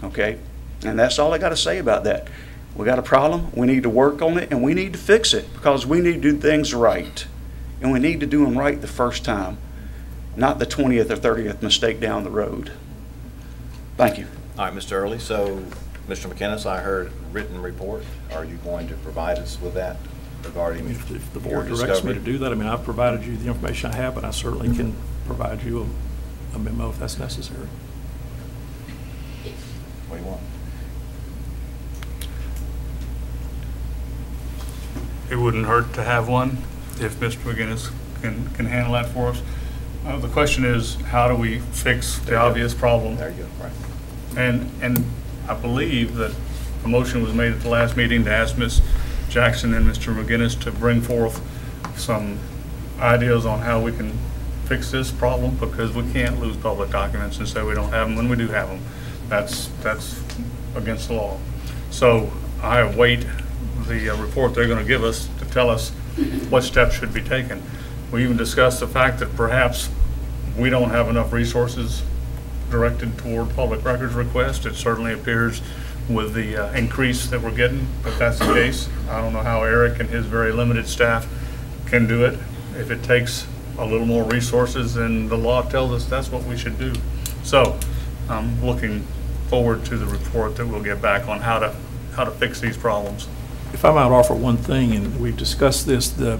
Okay, and that's all I got to say about that. We got a problem. We need to work on it, and we need to fix it because we need to do things right. And we need to do them right the first time, not the 20th or 30th mistake down the road. Thank you. All right, Mr. Early. So, Mr. McInnes, I heard written report. Are you going to provide us with that regarding If the your board directs me discovery? to do that, I mean, I've provided you the information I have, but I certainly can provide you a memo if that's necessary. What do you want? It wouldn't hurt to have one if Mr. McGinnis can handle that for us. The question is, how do we fix the obvious problem? There you go. Right. And I believe that a motion was made at the last meeting to ask Ms. Jackson and Mr. McGinnis to bring forth some ideas on how we can fix this problem, because we can't lose public documents and say we don't have them when we do have them. That's against the law. So I await the report they're going to give us to tell us what steps should be taken. We even discussed the fact that perhaps we don't have enough resources directed toward public records requests. It certainly appears with the increase that we're getting that that's the case. I don't know how Eric and his very limited staff can do it. If it takes a little more resources, then the law tells us that's what we should do. So I'm looking forward to the report that we'll get back on how to fix these problems. If I might offer one thing, and we've discussed this, the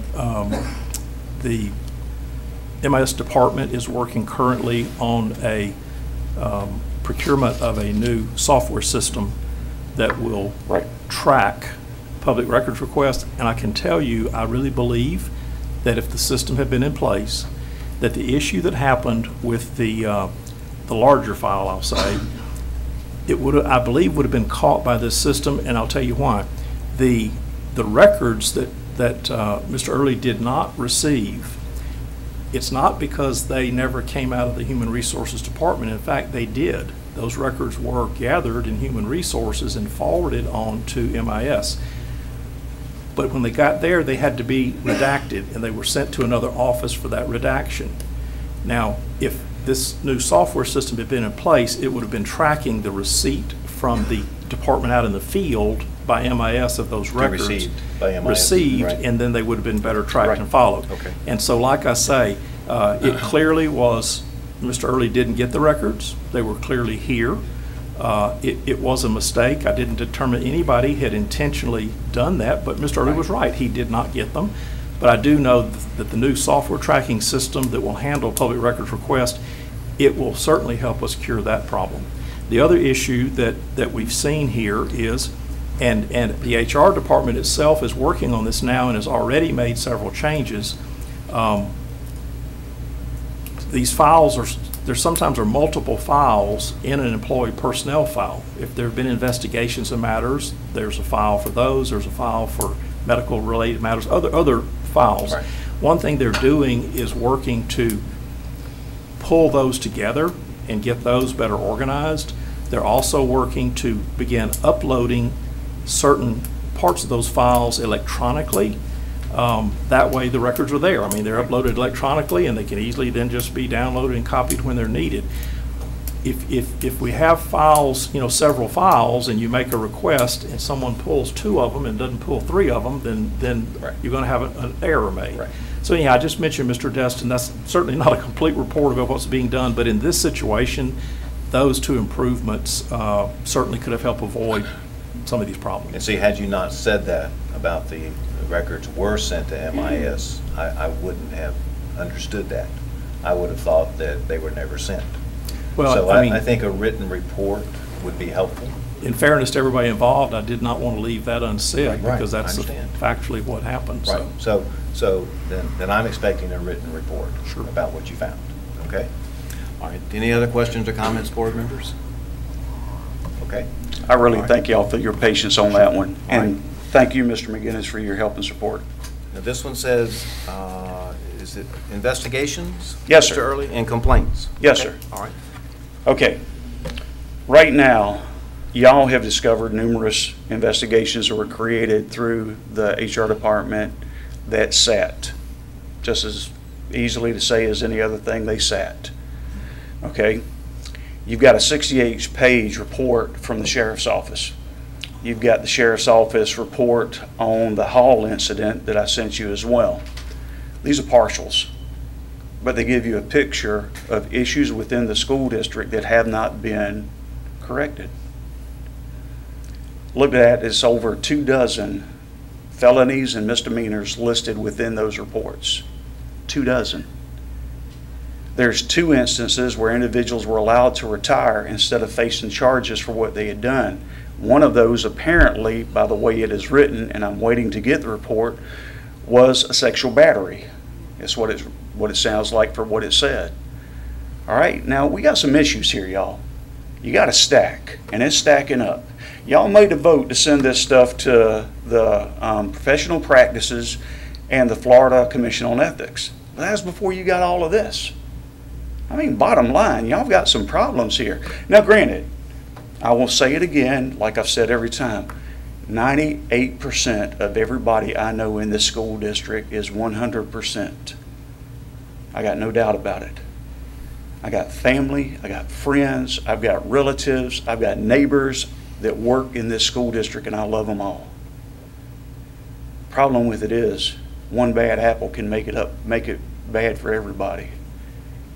MIS department is working currently on a procurement of a new software system that will track public records requests. And I can tell you, I really believe that if the system had been in place, that the issue that happened with the larger file, I'll say, it would, I believe, would have been caught by this system, and I'll tell you why. The records that Mr. Early did not receive, it's not because they never came out of the Human Resources Department. In fact, they did. Those records were gathered in Human Resources and forwarded on to MIS. But when they got there, they had to be redacted, and they were sent to another office for that redaction. Now, if this new software system had been in place, it would have been tracking the receipt from the department out in the field by MIS of those records. Received by MIS. Received, right. and then they would have been better tracked and followed. Okay. And so, like I say, it clearly was, Mr. Early didn't get the records. They were clearly here. It was a mistake. I didn't determine anybody had intentionally done that, but Mr. Early was right. He did not get them. But I do know that the new software tracking system that will handle public records requests, it will certainly help us cure that problem. The other issue that we've seen here is, and the HR department itself is working on this now and has already made several changes. These files are there sometimes are multiple files in an employee personnel file. If there have been investigations of matters, there's a file for those, there's a file for medical related matters, other files. Right. One thing they're doing is working to pull those together and get those better organized. They're also working to begin uploading certain parts of those files electronically. That way the records are there. I mean, they're uploaded electronically and they can easily then just be downloaded and copied when they're needed. If we have files, several files, and you make a request and someone pulls 2 of them and doesn't pull 3 of them, then Right. you're going to have an error made. Right. So anyhow, I just mentioned Mr. Destin. That's certainly not a complete report about what's being done, but in this situation, those 2 improvements certainly could have helped avoid some of these problems. And see, had you not said that about the records were sent to MIS, I wouldn't have understood that. I would have thought that they were never sent. Well, So I mean, I think a written report would be helpful. in fairness to everybody involved, I did not want to leave that unsaid Right, because that's I understand. factually what happened. Right, so then I'm expecting a written report Sure. about what you found, okay? All right, any other questions or comments, board members? Okay, I really All right. thank y'all for your patience on that one. All And thank you, Mr. McGinnis, for your help and support. now this one says, is it investigations? Yes, sir. Mr. Early, and complaints? Yes, Okay, sir. All right, Okay. Right now, y'all have discovered numerous investigations that were created through the HR department that sat. Just as easily to say as any other thing, they sat. Okay? You've got a 68-page report from the sheriff's office. You've got the sheriff's office report on the Hall incident that I sent you as well. These are partials, but they give you a picture of issues within the school district that have not been corrected. Look at, it's over 24 felonies and misdemeanors listed within those reports. 24. There's 2 instances where individuals were allowed to retire instead of facing charges for what they had done. One of those, apparently, by the way it is written, and I'm waiting to get the report, was a sexual battery. That's what it sounds like for what it said. All right, now we got some issues here, y'all. You got a stack, and it's stacking up. Y'all made a vote to send this stuff to the professional practices and the Florida Commission on Ethics. But that was before you got all of this. I mean, bottom line, y'all got some problems here. Now, granted, I will say it again, like I've said every time, 98% of everybody I know in this school district is 100%. I got no doubt about it. I got family, I got friends, I've got relatives, I've got neighbors that work in this school district, and I love them all. Problem with it is, one bad apple can make it bad for everybody.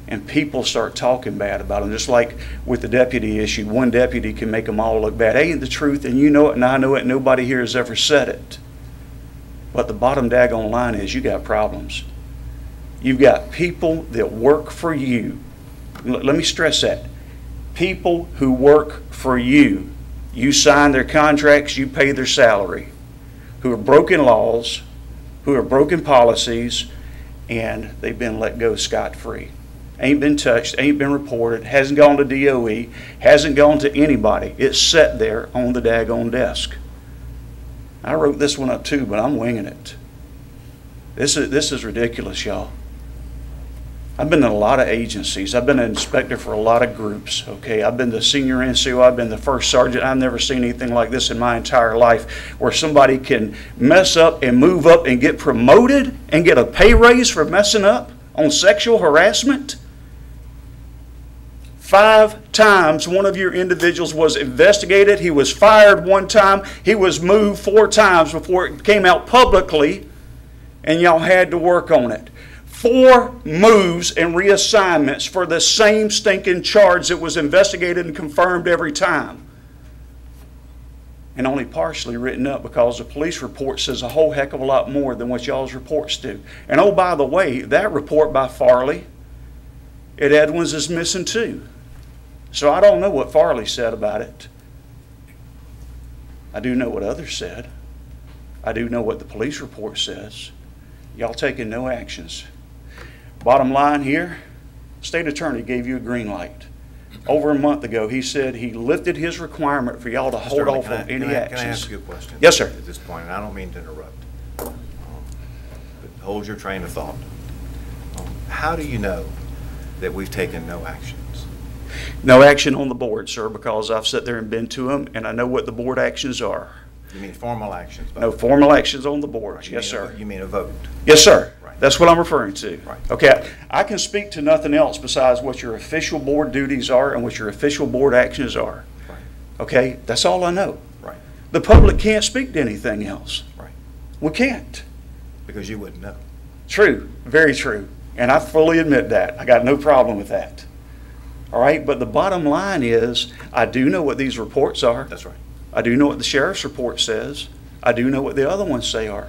And people start talking bad about them, just like with the deputy issue. One deputy can make them all look bad. Ain't the truth, and you know it, and I know it, and nobody here has ever said it. But the bottom daggone line is you got problems. You've got people that work for you. Let me stress that. People who work for you. You sign their contracts, you pay their salary. Who are broken laws, who are broken policies, and they've been let go scot-free. Ain't been touched, ain't been reported, hasn't gone to DOE, hasn't gone to anybody. It's sat there on the daggone desk. I wrote this one up too, but I'm winging it. This is ridiculous, y'all. I've been in a lot of agencies. I've been an inspector for a lot of groups, okay? I've been the senior NCO. I've been the first sergeant. I've never seen anything like this in my entire life, where somebody can mess up and move up and get promoted and get a pay raise for messing up on sexual harassment. 5 times one of your individuals was investigated. He was fired 1 time. He was moved 4 times before it came out publicly, and y'all had to work on it. 4 moves and reassignments for the same stinking charge that was investigated and confirmed every time. And only partially written up because the police report says a whole heck of a lot more than what y'all's reports do. And oh, by the way, that report by Farley at Edwards is missing too. So I don't know what Farley said about it. I do know what others said. I do know what the police report says. Y'all taking no actions. Bottom line here, State attorney gave you a green light. Over a month ago, he said he lifted his requirement for y'all to hold Mr. Early, off can I- on any can I- actions. Can I ask you a question? Yes, sir. At this point, and I don't mean to interrupt. But hold your train of thought. How do you know that we've taken no actions? No action on the board, sir, because I've sat there and been to them, and I know what the board actions are. You mean formal actions? No formal actions on the board. You Yes, mean a- sir. You mean a vote? Yes, sir. Right. That's what I'm referring to. Right. Okay, I can speak to nothing else besides what your official board duties are and what your official board actions are. Right. Okay, that's all I know. Right. The public can't speak to anything else. Right. We can't. Because you wouldn't know. True, very true. And I fully admit that. I got no problem with that. All right, but the bottom line is, I do know what these reports are. That's right. I do know what the sheriff's report says. I do know what the other ones say are.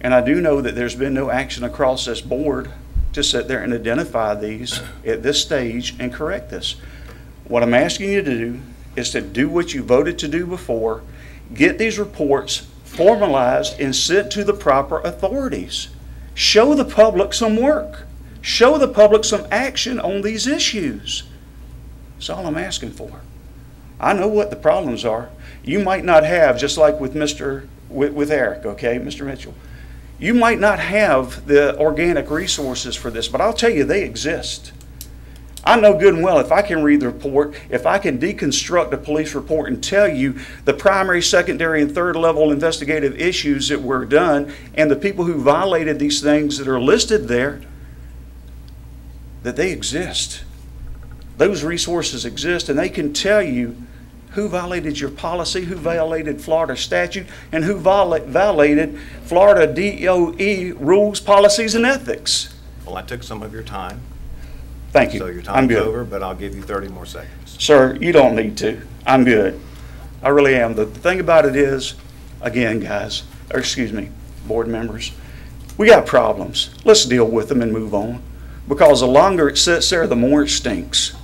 And I do know that there's been no action across this board to sit there and identify these at this stage and correct this. What I'm asking you to do is to do what you voted to do before, get these reports formalized and sent to the proper authorities. Show the public some work. Show the public some action on these issues. That's all I'm asking for. I know what the problems are. You might not have, just like with Eric, okay, Mr. Mitchell. You might not have the organic resources for this, but I'll tell you, they exist. I know good and well if I can read the report, if I can deconstruct a police report and tell you the primary, secondary, and third level investigative issues that were done and the people who violated these things that are listed there, that they exist. Those resources exist, and they can tell you who violated your policy, who violated Florida statute, and who violated Florida DOE rules, policies, and ethics. Well, I took some of your time. Thank you. So your I'm time's good. over, but I'll give you 30 more seconds. Sir, you don't need to. I'm good. I really am. The thing about it is, again, guys, or excuse me, board members, we got problems. Let's deal with them and move on. Because the longer it sits there, the more it stinks.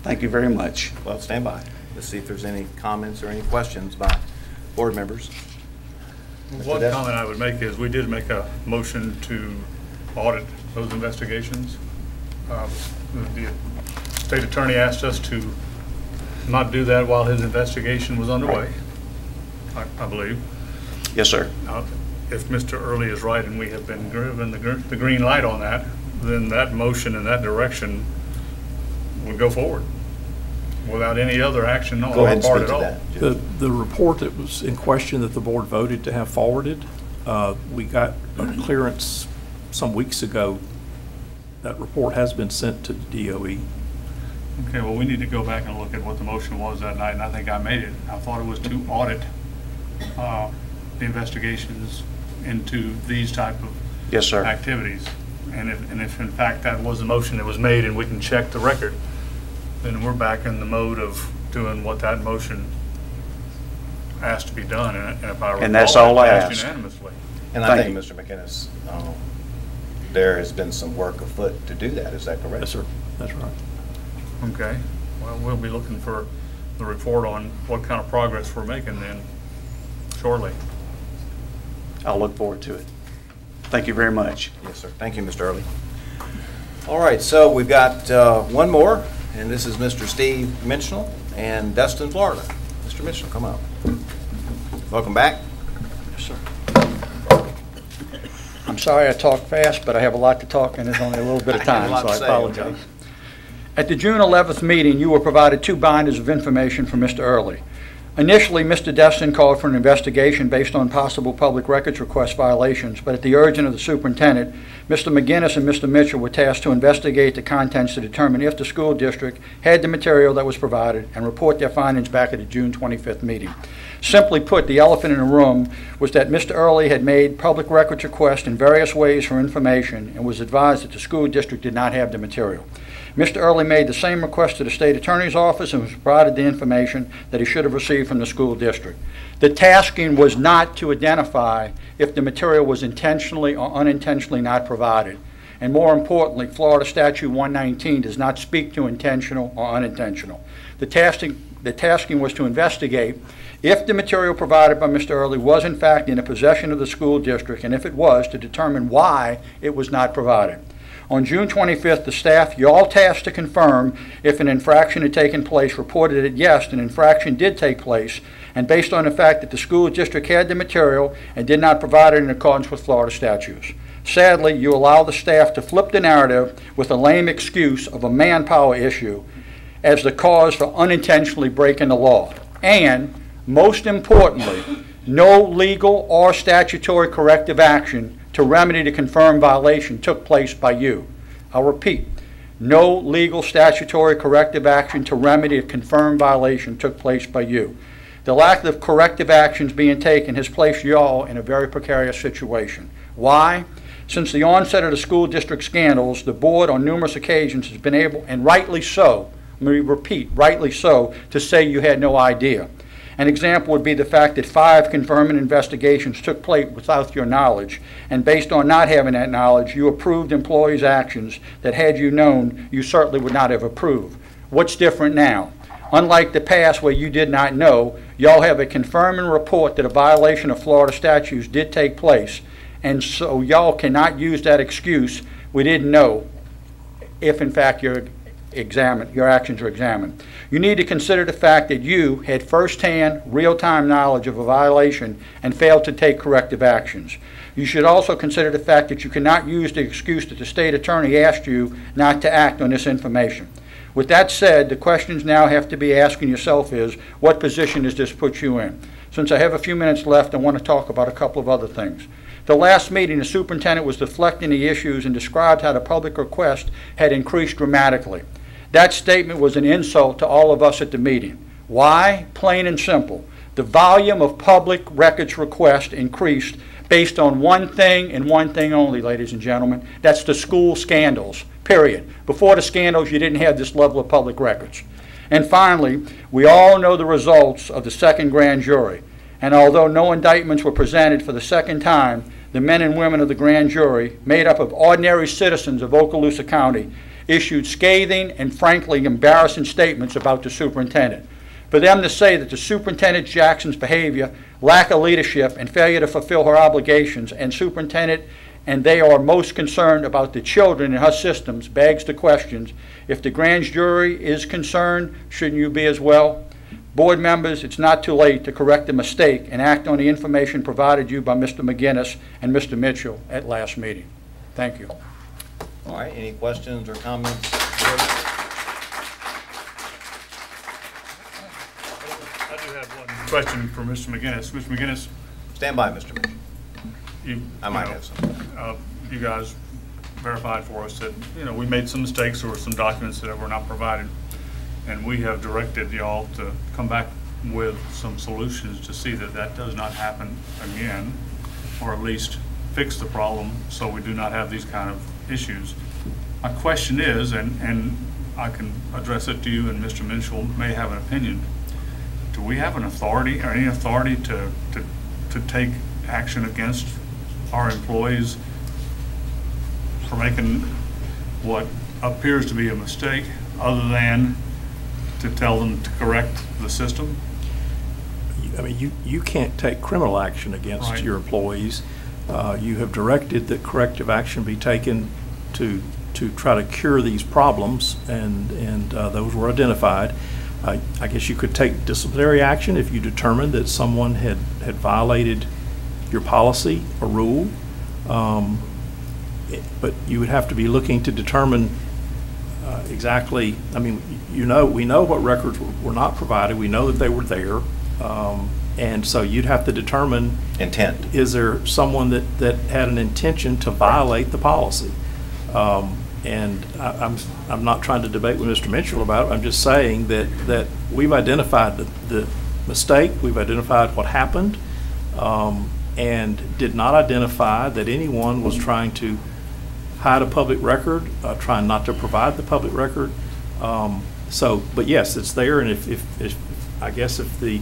Thank you very much. Well, stand by. Let's see if there's any comments or any questions by board members. One Destin? comment I would make is we did make a motion to audit those investigations. The state attorney asked us to not do that while his investigation was underway, I believe. Yes, sir. Now, if Mr. Early is right and we have been given the green light on that, then that motion in that direction would go forward without any other action on Go ahead our and part speak at to all. that. The report that was in question that the board voted to have forwarded, we got a clearance some weeks ago. That report has been sent to the DOE. Okay, well, we need to go back and look at what the motion was that night, and I think I made it. I thought it was to audit the investigations into these type of Yes, sir. activities. And if in fact that was the motion that was made and we can check the record, then we're back in the mode of doing what that motion asked to be done. And if I recall, And that's all I it passed ask. unanimously. And I Thank think, Mr. McInnes, there has been some work afoot to do that. Is that correct? Yes, sir. That's right. Okay, well, we'll be looking for the report on what kind of progress we're making then shortly. I'll look forward to it. Thank you very much. Yes, sir. Thank you, Mr. Early. All right, so we've got one more, and this is Mr. Steve Mitchell in Destin, Florida. Mr. Mitchell, come up. Welcome back. Yes, sir. I'm sorry I talk fast, but I have a lot to talk and there's only a little bit of I have a time, lot so to I say, apologize. okay. At the June 11th meeting, you were provided 2 binders of information from Mr. Early. Initially, Mr. Destin called for an investigation based on possible public records request violations, but at the urging of the superintendent, Mr. McGinnis and Mr. Mitchell were tasked to investigate the contents to determine if the school district had the material that was provided and report their findings back at the June 25th meeting. Simply put, the elephant in the room was that Mr. Early had made public records requests in various ways for information and was advised that the school district did not have the material. Mr. Early made the same request to the state attorney's office and was provided the information that he should have received from the school district. The tasking was not to identify if the material was intentionally or unintentionally not provided. And more importantly, Florida Statute 119 does not speak to intentional or unintentional. The tasking was to investigate if the material provided by Mr. Early was in fact in the possession of the school district, and if it was, to determine why it was not provided. On June 25th, the staff you all tasked to confirm if an infraction had taken place reported that yes, an infraction did take place, and based on the fact that the school district had the material and did not provide it in accordance with Florida statutes. Sadly, you allow the staff to flip the narrative with a lame excuse of a manpower issue as the cause for unintentionally breaking the law. And, most importantly, no legal or statutory corrective action to remedy the confirmed violation took place by you. I'll repeat, no legal statutory corrective action to remedy a confirmed violation took place by you. The lack of corrective actions being taken has placed you all in a very precarious situation. Why? Since the onset of the school district scandals, the board on numerous occasions has been able, and rightly so, let me repeat, rightly so, to say you had no idea. An example would be the fact that 5 confirming investigations took place without your knowledge, and based on not having that knowledge, you approved employees' actions that had you known, you certainly would not have approved. What's different now? Unlike the past where you did not know, y'all have a confirming report that a violation of Florida statutes did take place, and so y'all cannot use that excuse, we didn't know, if in fact your actions are examined. You need to consider the fact that you had first-hand, real-time knowledge of a violation and failed to take corrective actions. You should also consider the fact that you cannot use the excuse that the state attorney asked you not to act on this information. With that said, the questions now have to be asking yourself is, what position does this put you in? Since I have a few minutes left, I want to talk about a couple of other things. The last meeting, the superintendent was deflecting the issues and described how the public request had increased dramatically. That statement was an insult to all of us at the meeting. Why? Plain and simple. The volume of public records requests increased based on one thing and one thing only, ladies and gentlemen. That's the school scandals, period. Before the scandals, you didn't have this level of public records. And finally, we all know the results of the second grand jury. And although no indictments were presented for the second time, the men and women of the grand jury, made up of ordinary citizens of Okaloosa County, issued scathing and frankly embarrassing statements about the superintendent. For them to say that the Superintendent Jackson's behavior, lack of leadership, and failure to fulfill her obligations, and superintendent and they are most concerned about the children in her systems begs the questions, if the grand jury is concerned, shouldn't you be as well? Board members, it's not too late to correct the mistake and act on the information provided you by Mr. McGinnis and Mr. Mitchell at last meeting. Thank you. All right, any questions or comments? I do have one question for Mr. McGinnis. Mr. McGinnis. Stand by, Mr. Mitchell. I might have some. You guys verified for us that, we made some mistakes or some documents that were not provided. And we have directed y'all to come back with some solutions to see that that does not happen again, or at least fix the problem so we do not have these kind of issues. My question is, and I can address it to you, and Mr. Mitchell may have an opinion, do we have an authority or any authority to take action against our employees for making what appears to be a mistake, other than to tell them to correct the system? I mean, you can't take criminal action against your employees. You have directed that corrective action be taken to try to cure these problems, and those were identified. I guess you could take disciplinary action if you determined that someone had violated your policy or rule, but you would have to be looking to determine exactly. I mean, we know what records were not provided. We know that they were there, and so you'd have to determine intent. Is there someone that had an intention to violate the policy? And I'm not trying to debate with Mr. Mitchell about it. I'm just saying that we've identified the mistake. We've identified what happened, and did not identify that anyone was trying to hide a public record, trying not to provide the public record. But yes, it's there, and if I guess if the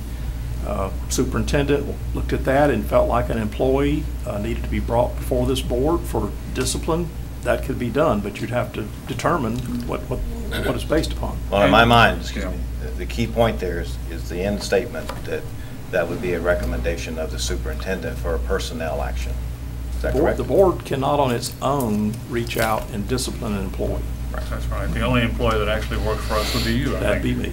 superintendent looked at that and felt like an employee needed to be brought before this board for discipline, that could be done, but you'd have to determine what it's based upon. Well, in my mind, the key point there is the end statement that would be a recommendation of the superintendent for a personnel action. Is that Board- correct? The board cannot on its own reach out and discipline an employee. That's right. The only employee that actually works for us would be you, I think. That'd be me.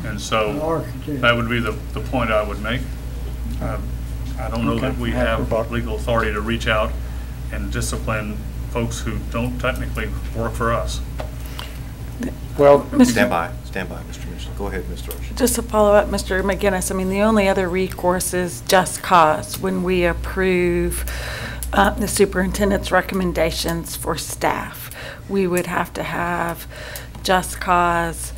And An so architect. that would be the point I would make. I don't know that we have legal authority to reach out and discipline folks who don't technically work for us. Well, Stand by, Mr. Mitchell. Go ahead, Mr. Rush. Just to follow up, Mr. McGinnis, I mean, the only other recourse is just cause when we approve the superintendent's recommendations for staff. We would have to have just cause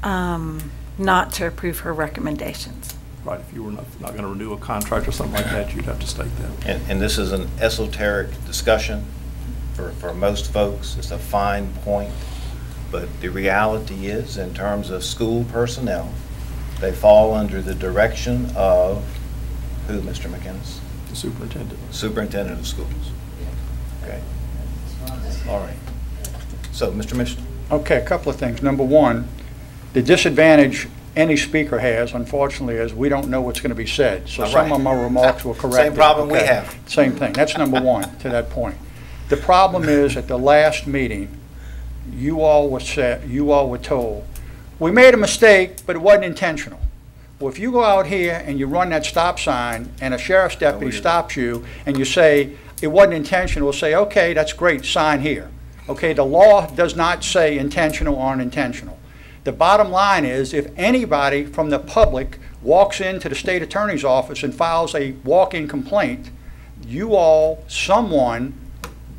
not to approve her recommendations. Right, if you were not going to renew a contract or something like that, you'd have to state that. And this is an esoteric discussion for most folks. It's a fine point. But the reality is, in terms of school personnel, they fall under the direction of who, Mr. McInnes? The superintendent. Superintendent of schools. Okay. All right. So, Mr. Mitchell? okay, a couple of things. Number one, the disadvantage any speaker has, unfortunately, is we don't know what's going to be said. So All some right. of my remarks were corrected. Same problem we Okay. have. Same thing. That's number one, to that point. The problem is, at the last meeting, you all were told, we made a mistake, but it wasn't intentional. Well, if you go out here and you run that stop sign and a sheriff's deputy stops you and you say, it wasn't intentional, we'll say, okay, that's great, sign here. Okay, the law does not say intentional or unintentional. The bottom line is, if anybody from the public walks into the state attorney's office and files a walk-in complaint, someone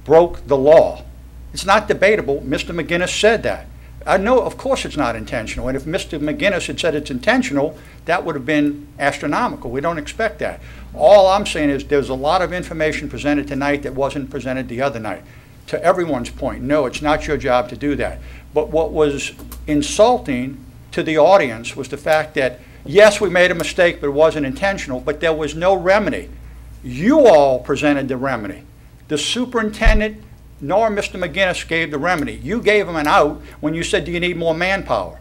broke the law. It's not debatable. Mr. McGinnis said that. I know, of course, it's not intentional. And if Mr. McGinnis had said it's intentional, that would have been astronomical. We don't expect that. All I'm saying is there's a lot of information presented tonight that wasn't presented the other night. To everyone's point, no, it's not your job to do that. But what was insulting to the audience was the fact that, yes, we made a mistake, but it wasn't intentional, but there was no remedy. You all presented the remedy. The superintendent nor Mr. McGinnis gave the remedy. You gave him an out when you said, do you need more manpower?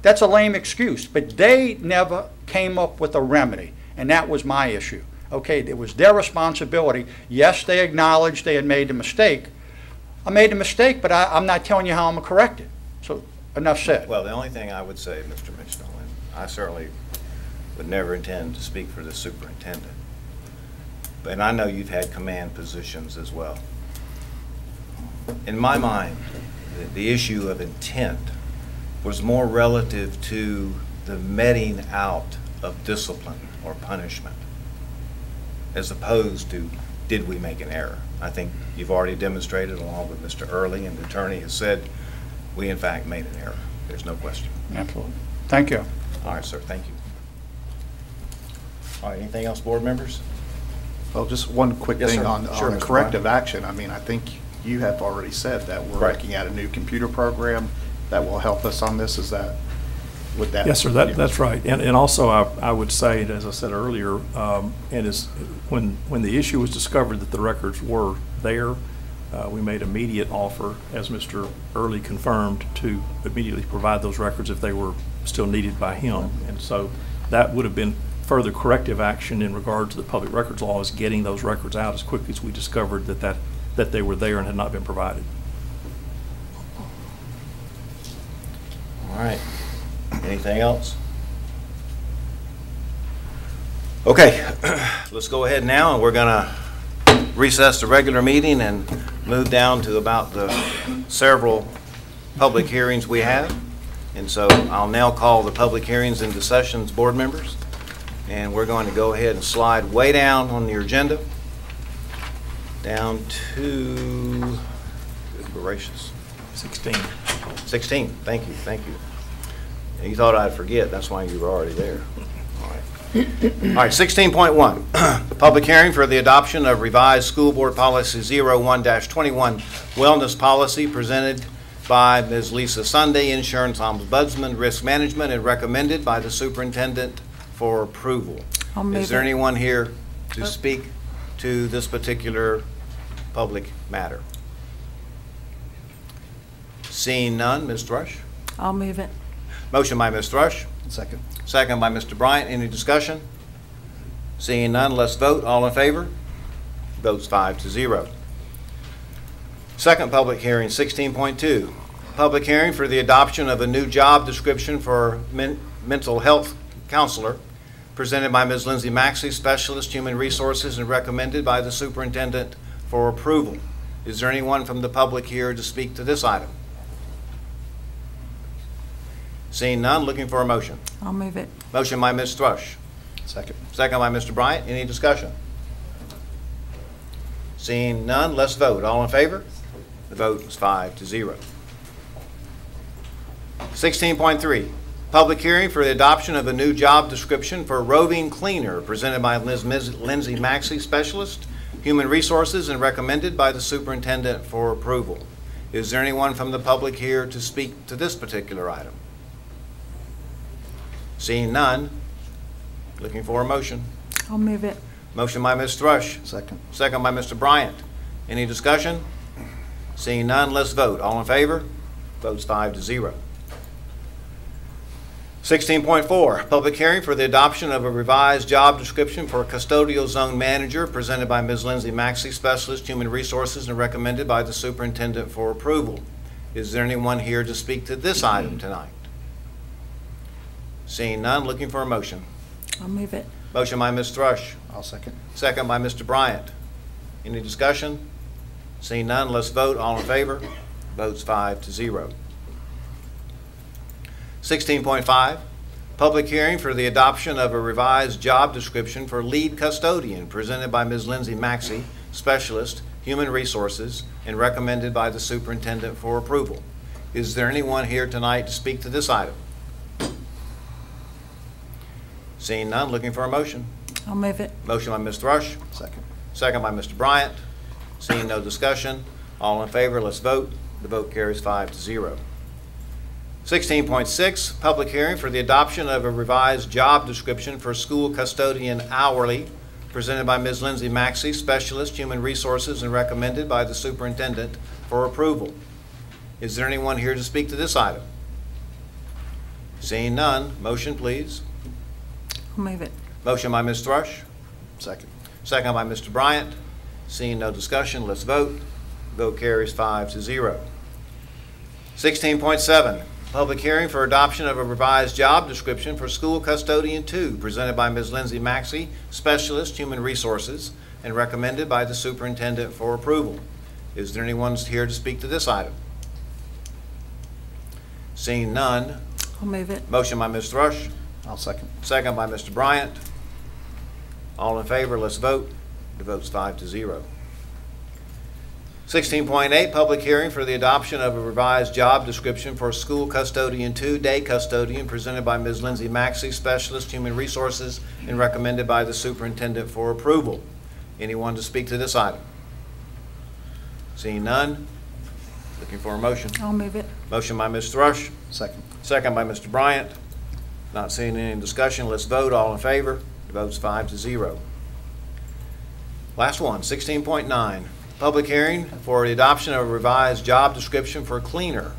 That's a lame excuse, but they never came up with a remedy, and that was my issue. Okay, it was their responsibility. Yes, they acknowledged they had made the mistake. I made the mistake, but I'm not telling you how I'm going to correct it. So, enough said. Well, the only thing I would say, Mr. Mitchell, and I certainly would never intend to speak for the superintendent, but I know you've had command positions as well. In my mind, the issue of intent was more relative to the meting out of discipline or punishment, as opposed to did we make an error. I think you've already demonstrated, along with Mr. Early, and the attorney has said, we in fact made an error. There's no question. Absolutely. Thank you. All right, sir, thank you. All right, anything else, board members? Well, just one quick Yes, thing sir. on Sure, the Mr. corrective action. I mean, I think you have already said that we're Right. looking at a new computer program that will help us on this. Is that, would that? Yes, sir, that's right. And also, I would say, as I said earlier, when the issue was discovered that the records were there, we made immediate offer, as Mr. Early confirmed, to immediately provide those records if they were still needed by him. And so that would have been further corrective action in regard to the public records law, is getting those records out as quickly as we discovered that they were there and had not been provided. All right. Anything else? Okay, let's go ahead now, and we're going to recess the regular meeting and move down to about the several public hearings we have. And so I'll now call the public hearings into sessions, board members. And we're going to go ahead and slide way down on your agenda, down to, good gracious, 16. 16. Thank you, thank you. And you thought I'd forget, that's why you were already there. All right. All right, 16.1, the public hearing for the adoption of revised School Board Policy 01-21 Wellness Policy, presented by Ms. Lisa Sunday, Insurance Ombudsman, Risk Management, and recommended by the Superintendent for approval. I'll move Is there it. anyone here to speak to this particular public matter? Seeing none, Ms. Thrush? I'll move it. Motion by Ms. Thrush. Second. Second by Mr. Bryant. Any discussion? Seeing none, let's vote. All in favor? Votes 5-0. Second public hearing, 16.2. Public hearing for the adoption of a new job description for mental health counselor, presented by Ms. Lindsay Maxey, Specialist, Human Resources, and recommended by the Superintendent for approval. Is there anyone from the public here to speak to this item? Seeing none, looking for a motion. I'll move it. Motion by Ms. Thrush. Second. Second by Mr. Bryant. Any discussion? Seeing none, let's vote. All in favor? The vote is 5-0. 16.3, public hearing for the adoption of a new job description for roving cleaner, presented by Ms. Lindsay Maxey, Specialist, Human Resources, and recommended by the Superintendent for approval. Is there anyone from the public here to speak to this particular item? Seeing none, looking for a motion. I'll move it. Motion by Ms. Thrush. Second. Second by Mr. Bryant. Any discussion? Seeing none, let's vote. All in favor? Votes 5-0. 16.4, public hearing for the adoption of a revised job description for custodial zone manager, presented by Ms. Lindsay Maxey, Specialist, Human Resources, and recommended by the Superintendent for approval. Is there anyone here to speak to this item tonight? Seeing none, looking for a motion. I'll move it. Motion by Ms. Thrush. I'll second. Second by Mr. Bryant. Any discussion? Seeing none, let's vote. All in favor? Votes 5-0. 16.5, public hearing for the adoption of a revised job description for lead custodian, presented by Ms. Lindsay Maxey, Specialist, Human Resources, and recommended by the Superintendent for approval. Is there anyone here tonight to speak to this item? Seeing none, looking for a motion. I'll move it. Motion by Ms. Thrush. Second. Second by Mr. Bryant. Seeing no discussion, all in favor, let's vote. The vote carries 5-0. 16.6, public hearing for the adoption of a revised job description for school custodian hourly, presented by Ms. Lindsay Maxey, Specialist, Human Resources, and recommended by the Superintendent for approval. Is there anyone here to speak to this item? Seeing none, motion please. I'll move it. Motion by Ms. Thrush. Second. Second by Mr. Bryant. Seeing no discussion, let's vote. Vote carries 5-0. 16.7, public hearing for adoption of a revised job description for school custodian 2, presented by Ms. Lindsay Maxey, Specialist, Human Resources, and recommended by the Superintendent for approval. Is there anyone here to speak to this item? Seeing none, I'll move it. motion by Ms. Thrush. I'll second. Second by Mr. Bryant. All in favor, let's vote. The vote's 5-0. 16.8, public hearing for the adoption of a revised job description for school custodian 2, day custodian, presented by Ms. Lindsay Maxey, Specialist, Human Resources, and recommended by the Superintendent for approval. Anyone to speak to this item? Seeing none, looking for a motion. I'll move it. Motion by Ms. Thrush. Second. Second by Mr. Bryant. Not seeing any discussion, let's vote. All in favor? The vote's 5-0. Last one, 16.9. Public hearing for the adoption of a revised job description for cleaner,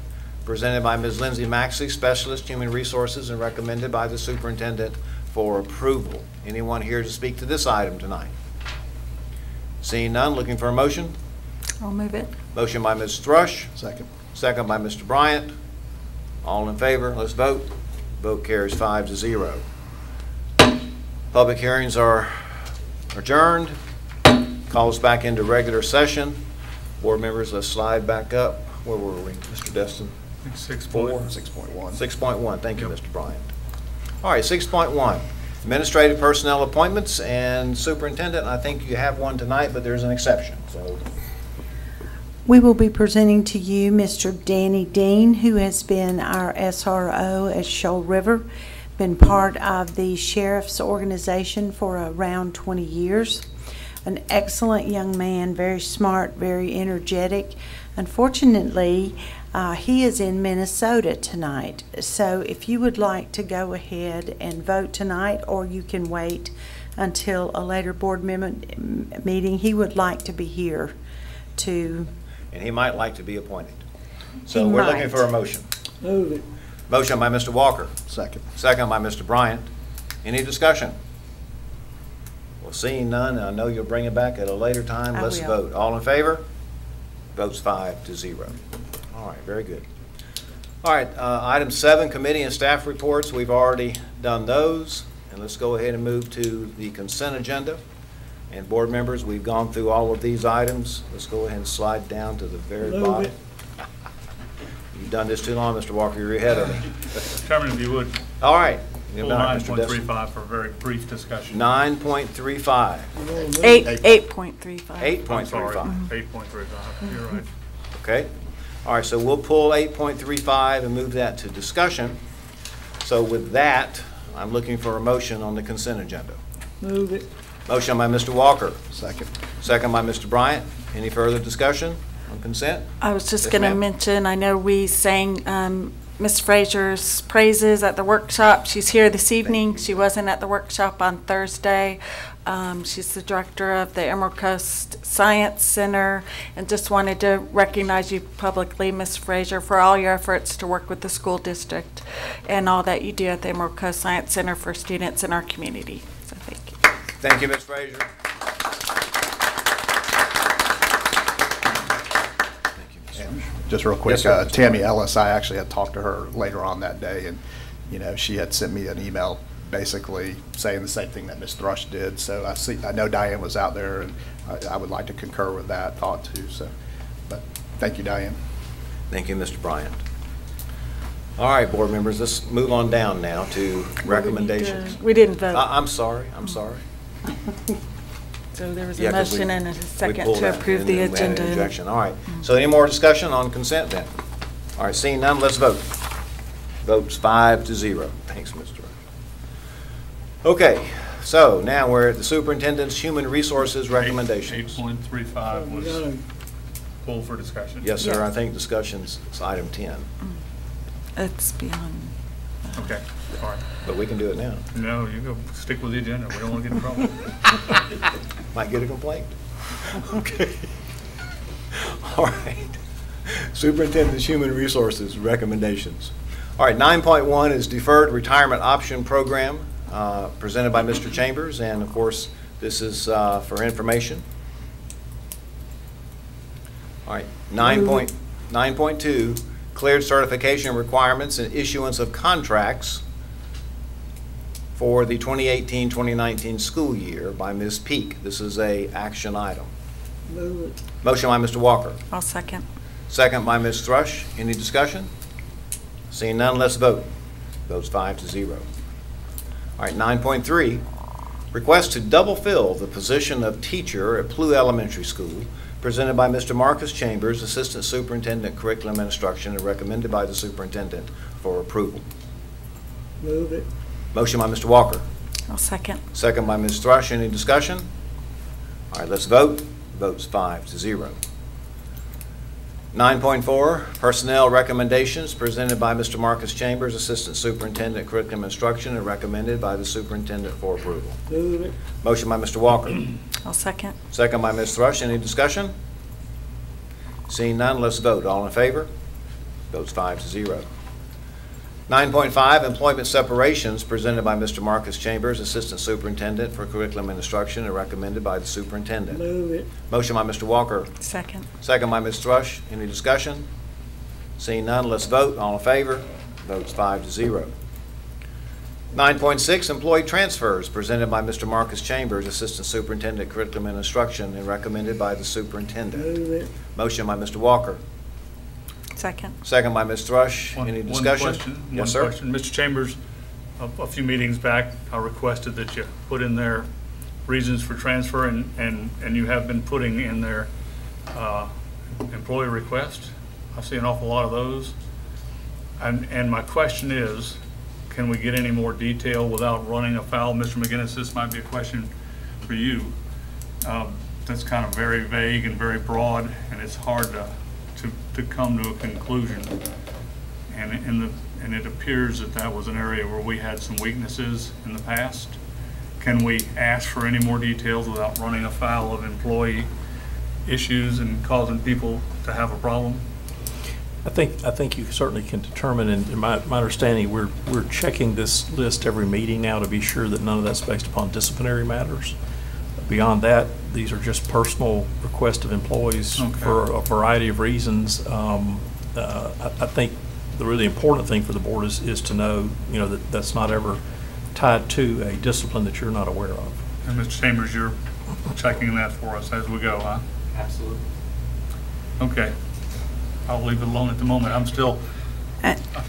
presented by Ms. Lindsay Maxey, Specialist, Human Resources, and recommended by the Superintendent for approval. Anyone here to speak to this item tonight? Seeing none, looking for a motion. I'll move it. Motion by Ms. Thrush. Second. Second by Mr. Bryant. All in favor, let's vote. Vote carries 5-0. Public hearings are adjourned. Call us back into regular session. Board members, let's slide back up. Where were we, Mr. Destin? 6.4. 6.1. 6.1, thank you, Mr. Bryant. All right, 6.1, administrative personnel appointments, and superintendent, I think you have one tonight, but there's an exception, so. We will be presenting to you Mr. Danny Dean, who has been our SRO at Shoal River, been part of the Sheriff's Organization for around 20 years. An excellent young man, very smart, very energetic. Unfortunately, he is in Minnesota tonight. So if you would like to go ahead and vote tonight, or you can wait until a later board meeting, he would like to be here to... And he might like to be appointed. So we're looking for a motion. Move it. Motion by Mr. Walker. Second. Second by Mr. Bryant. Any discussion? Well, seeing none, I know you'll bring it back at a later time. I Let's will. vote. All in favor? Votes 5-0. All right, very good. All right, item 7, committee and staff reports. We've already done those. And let's go ahead and move to the consent agenda. And board members, we've gone through all of these items. Let's go ahead and slide down to the very Move bottom. it. You've done this too long, Mr. Walker. You're ahead of me. Chairman, if you would, All right. pull All right, Mr. Dessler. 9.35 for a very brief discussion. 9.35. 8.35. 8.35. I'm sorry, 8.35, you're right. Okay. All right, so we'll pull 8.35 and move that to discussion. So with that, I'm looking for a motion on the consent agenda. Move it. Motion by Mr. Walker, Second. second by Mr. Bryant. Any further discussion on consent? I was just Yes, going to ma'am. mention, I know we sang Ms. Frazier's praises at the workshop. She's here this evening. She wasn't at the workshop on Thursday. She's the director of the Emerald Coast Science Center, and just wanted to recognize you publicly, Ms. Frazier, for all your efforts to work with the school district and all that you do at the Emerald Coast Science Center for students in our community. So thank you. Thank you, Ms. Frazier. Just real quick, Yes, sir. Tammy Ellis, I actually had talked to her later on that day, and, she had sent me an email basically saying the same thing that Ms. Thrush did. So I know Diane was out there, and I would like to concur with that thought too. So, but thank you, Diane. Thank you, Mr. Bryant. All right, board members, let's move on down now to recommendations. We didn't vote. I'm sorry. So there was a Yeah, 'cause motion we- and a we second pulled to that, approve and the then we had an agenda. injection. All right. So any more discussion on consent then? All right, seeing none, let's vote. Votes 5-0. Thanks, Mr. Rush. Okay, so now we're at the superintendent's human resources recommendations. 8.35 We was gotta- pulled for discussion. Yes, sir, I Yes. think discussion's is item 10, It's beyond. Okay, all right. but we can do it now. No, you go stick with the agenda. We don't want to get in trouble. Might get a complaint. Okay. All right. Superintendent's human resources recommendations. All right, 9.1 is deferred retirement option program presented by Mr. Chambers, and of course, this is for information. All right, 9.2, cleared certification requirements and issuance of contracts for the 2018-2019 school year by Ms. Peak. This is a action item. Move it. Motion by Mr. Walker. I'll second. Second by Ms. Thrush. Any discussion? Seeing none, let's vote. Votes 5-0. All right, 9.3, request to double fill the position of teacher at Plu Elementary School, presented by Mr. Marcus Chambers, Assistant Superintendent Curriculum and Instruction, and recommended by the superintendent for approval. Move it. Motion by Mr. Walker. I'll second. Second by Ms. Thrush. Any discussion? All right, let's vote. Votes 5-0. 9.4, personnel recommendations presented by Mr. Marcus Chambers, Assistant Superintendent Curriculum Instruction, and recommended by the superintendent for approval. Move it. Motion by Mr. Walker. I'll second. Second by Ms. Thrush. Any discussion? Seeing none, let's vote. All in favor? Votes 5-0. 9.5, employment separations presented by Mr. Marcus Chambers, Assistant Superintendent for Curriculum and Instruction, and recommended by the superintendent. Move it. Motion by Mr. Walker. Second. Second by Ms. Thrush. Any discussion? Seeing none, let's vote. All in favor? Votes 5-0. 9.6, employee transfers presented by Mr. Marcus Chambers, Assistant Superintendent Curriculum and Instruction, and recommended by the superintendent. Move it. Motion by Mr. Walker. Second. Second by Ms. Thrush. Any discussion? One Yes, sir. question. Mr. Chambers, a few meetings back, I requested that you put in there reasons for transfer, and you have been putting in there employee request. I see an awful lot of those. And my question is, can we get any more detail without running afoul? Mr. McGinnis, this might be a question for you. That's kind of very vague and very broad, and it's hard to come to a conclusion. And it appears that was an area where we had some weaknesses in the past. Can we ask for any more details without running afoul of employee issues and causing people to have a problem? I think you certainly can determine, and in my understanding, we're checking this list every meeting now to be sure that none of that's based upon disciplinary matters. Beyond that, these are just personal requests of employees for a variety of reasons. I think the really important thing for the board is to know, that that's not ever tied to a discipline that you're not aware of. And Mr. Chambers, you're checking that for us as we go, huh? Absolutely. Okay. I'll leave it alone at the moment. I'm still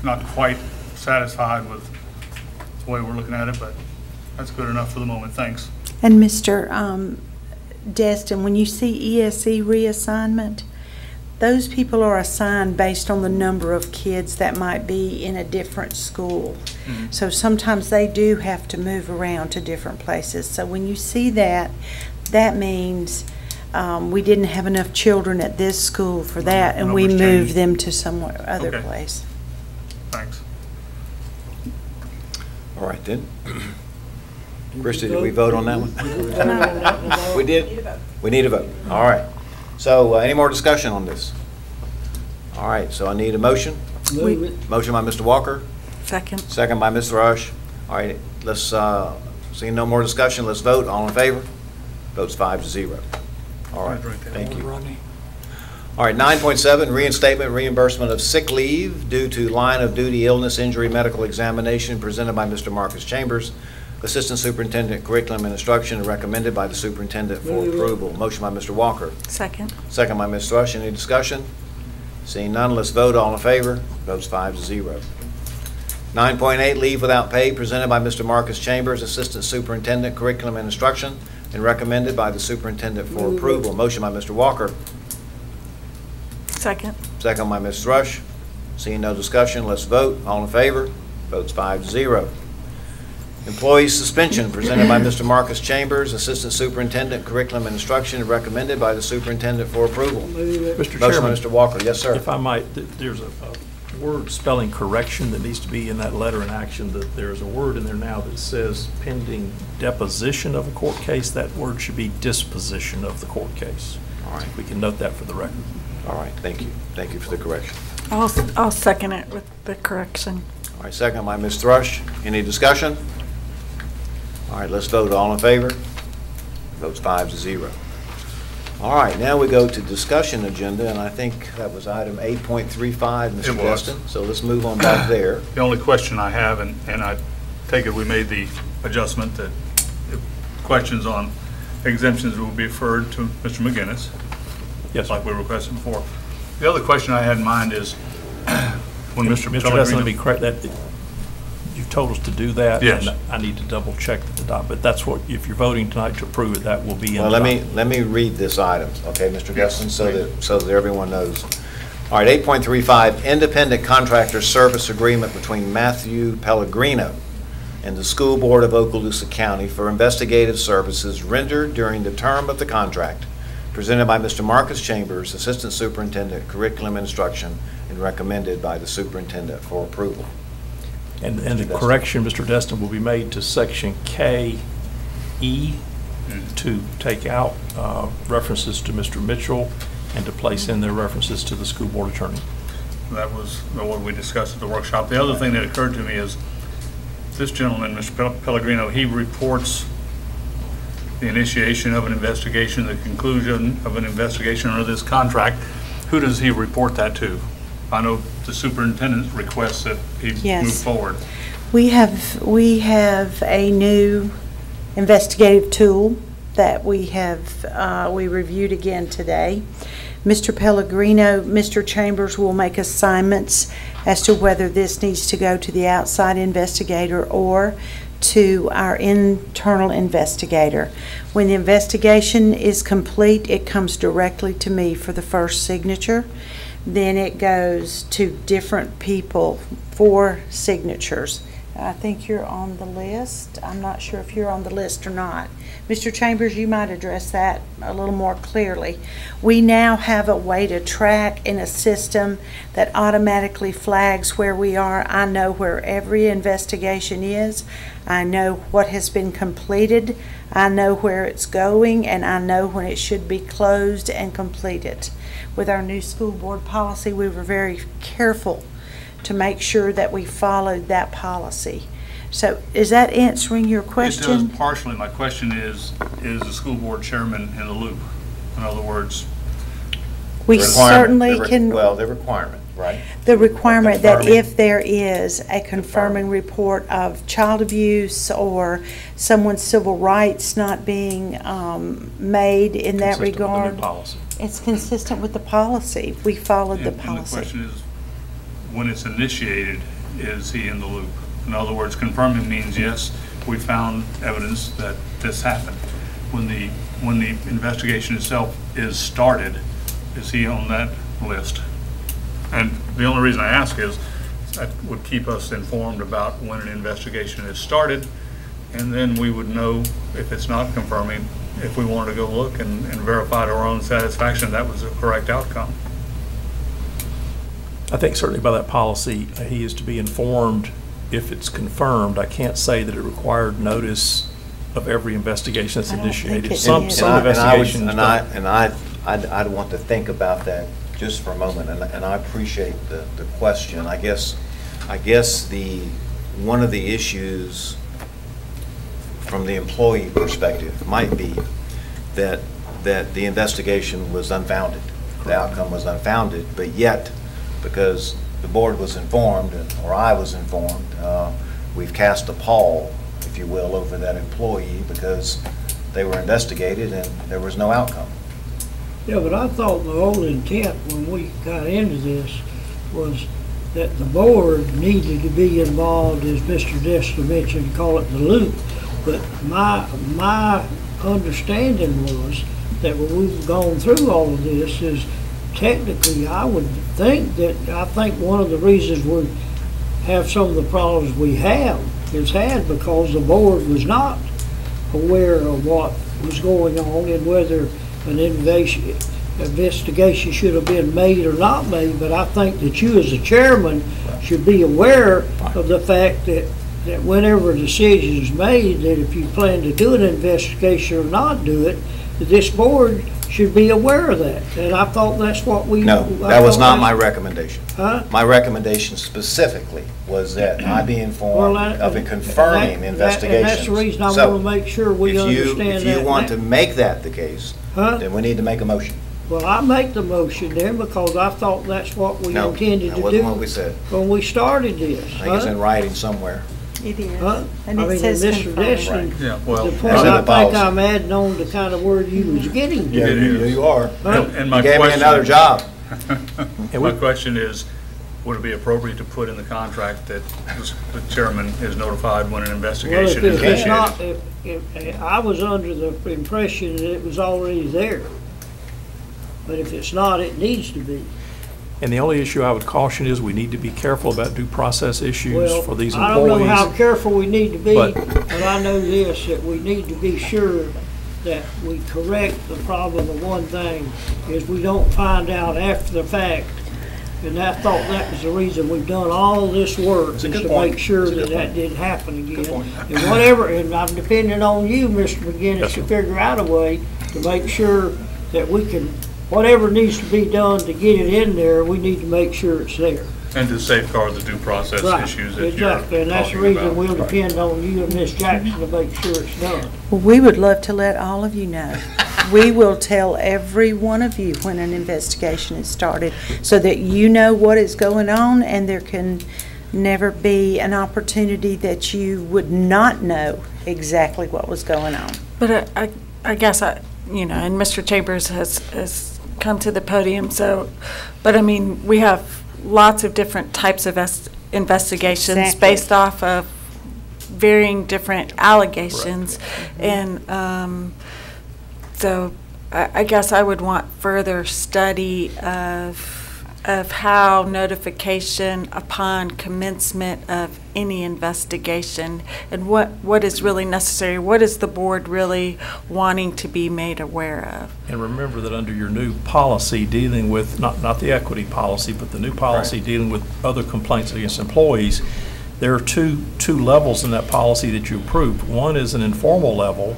not quite satisfied with the way we're looking at it, but that's good enough for the moment. Thanks. And Mr. Destin, when you see ESE reassignment, those people are assigned based on the number of kids that might be in a different school. Mm-hmm. So sometimes they do have to move around to different places. So when you see that, that means we didn't have enough children at this school for that, and we moved them to somewhere other place. Thanks. All right, then. Christie, did we vote on that one? We did? We need a vote. All right. So any more discussion on this? All right, so I need a motion. Move it. Motion by Mr. Walker, Second. second by Mr. Rush. All right, let's, seeing no more discussion, let's vote. All in favor? Votes 5-0. All right, thank you. All right, 9.7, reinstatement reimbursement of sick leave due to line of duty illness, injury, medical examination, presented by Mr. Marcus Chambers, Assistant Superintendent, Curriculum and Instruction, and recommended by the Superintendent for approval. Motion by Mr. Walker. Second. Second by Ms. Thrush. Any discussion? Seeing none, let's vote. All in favor? Votes 5-0. 9.8, leave without pay, presented by Mr. Marcus Chambers, Assistant Superintendent, Curriculum and Instruction, and recommended by the Superintendent for approval. Motion by Mr. Walker. Second. Second by Ms. Thrush. Seeing no discussion, let's vote. All in favor? Votes 5-0. Employee suspension, presented by Mr. Marcus Chambers, Assistant Superintendent, Curriculum and Instruction, and recommended by the Superintendent for approval. Mr. Motion Chairman, by Mr. Walker. Yes, sir. if I might, there's a word spelling correction that needs to be in that letter in action. That there's a word in there now that says pending deposition of a court case. That word should be disposition of the court case. All right. We can note that for the record. All right, thank you. Thank you for the correction. I'll second it with the correction. All right, second by Ms. Thrush. Any discussion? All right, let's vote. All in favor? Votes 5-0. All right, now we go to discussion agenda, and I think that was item 8.35, Mr. It was. Destin. So let's move on back there. The only question I have, and I take it we made the adjustment that if questions on exemptions will be referred to Mr. McGinnis. Yes. Like we requested before. The other question I had in mind is when Mr. Destin, let me Pellegrino. correct that. You've told us to do that. Yes. And I need to double check the doc, but that's what, if you're voting tonight to approve it, that will be in Well, the let me read this item, okay, Mr. Destin, so that everyone knows. All right, 8.35, independent contractor service agreement between Matthew Pellegrino and the School Board of Okaloosa County for investigative services rendered during the term of the contract, presented by Mr. Marcus Chambers, Assistant Superintendent, Curriculum and Instruction, and recommended by the Superintendent for approval. And the correction, Mr. Destin, will be made to section K-E to take out references to Mr. Mitchell and to place in their references to the school board attorney. That was what we discussed at the workshop. The other thing that occurred to me is this gentleman, Mr. Pellegrino, he reports the initiation of an investigation, the conclusion of an investigation under this contract. Who does he report that to? I know the superintendent requests that he move forward. We have a new investigative tool that we reviewed again today. Mr. Pellegrino, Mr. Chambers will make assignments as to whether this needs to go to the outside investigator or to our internal investigator. When the investigation is complete, it comes directly to me for the first signature. Then it goes to different people for signatures. I think you're on the list. I'm not sure if you're on the list or not. Mr. Chambers, you might address that a little more clearly. We now have a way to track in a system that automatically flags where we are. I know where every investigation is. I know what has been completed. I know where it's going, and I know when it should be closed and completed. With our new school board policy, we were very careful to make sure that we followed that policy. So is that answering your It question? does partially. My question is the school board chairman in the loop? In other words, We The requirement, certainly can. Well, the requirement, right? The requirement that Confirming. if there is a confirming report of child abuse or someone's civil rights not being made in that consistent with the new regard, policy. it's consistent with the policy. We followed the And the policy. question is, when it's initiated, is he in the loop? In other words, confirming means, yes, we found evidence that this happened. When the investigation itself is started, is he on that list? And the only reason I ask is that would keep us informed about when an investigation is started, and then we would know if it's not confirming, if we wanted to go look and verify to our own satisfaction that was the correct outcome. I think certainly by that policy, he is to be informed if it's confirmed. I can't say that it required notice of every investigation that's I don't think initiated. it Some did. investigations. I'd want to think about that just for a moment, and I appreciate the question. I guess one of the issues from the employee perspective might be that the investigation was unfounded. The outcome was unfounded, but yet, because the board was informed, or I was informed, we've cast a pall, if you will, over that employee because they were investigated and there was no outcome. Yeah, but I thought the whole intent when we got into this was that the board needed to be involved, as Mr. Dessler mentioned, call it the loop. But my understanding was that when we've gone through all of this is technically I would think one of the reasons we have some of the problems we have is had because the board was not aware of what was going on and whether an investigation should have been made or not made, but I think that you as a chairman should be aware of the fact that whenever a decision is made, that if you plan to do an investigation or not do it, that this board should be aware of that. And I thought that's what we... No, that was not my recommendation. Huh? My recommendation specifically was that I be informed of a confirming investigation. And that's the reason I want to make sure we understand that. If you want to make that the case, Huh? then we need to make a motion. Well, I make the motion then because I thought that's what we intended to do. that wasn't what we said. When we started this. I think it's in writing somewhere. It is. Huh? And I it mean, says Mr. confirmed. Dessler, Yeah, well, the point It's in the I think policy. I'm adding on the kind of word you was getting to. You are. Huh? And my You gave me question- another job. My question is, would it be appropriate to put in the contract that the chairman is notified when an Well, investigation if is it's initiated? not, if I was under the impression that it was already there. But if it's not, it needs to be. And the only issue I would caution is we need to be careful about due process issues Well, for these I don't know how employees. careful we need to be, But- but I know this, that we need to be sure that we correct the problem of one thing, is we don't find out after the fact. And I thought that was the reason we've done all this work, is a good to point. make sure It's a that good that point. didn't happen again. point. And whatever, and I'm depending on you, Mr. McGinnis, Yes, to sir. figure out a way to make sure that we can, whatever needs to be done to get it in there, we need to make sure it's there. And to safeguard the due process Right, issues that you're exactly, and that's the talking reason about. we'll depend on you and Ms. Jackson to make sure it's done. Well, we would love to let all of you know. We will tell every one of you when an investigation is started so that you know what is going on and there can never be an opportunity that you would not know exactly what was going on. But I guess and Mr. Chambers has come to the podium, but I mean, we have lots of different types of investigations Exactly. based off of varying different allegations. And so I guess I would want further study of how notification upon commencement of any investigation and what is really necessary, what is the board really wanting to be made aware of. And remember that under your new policy dealing with, not the equity policy, but the new policy dealing with other complaints against employees, there are two levels in that policy that you approved. One is an informal level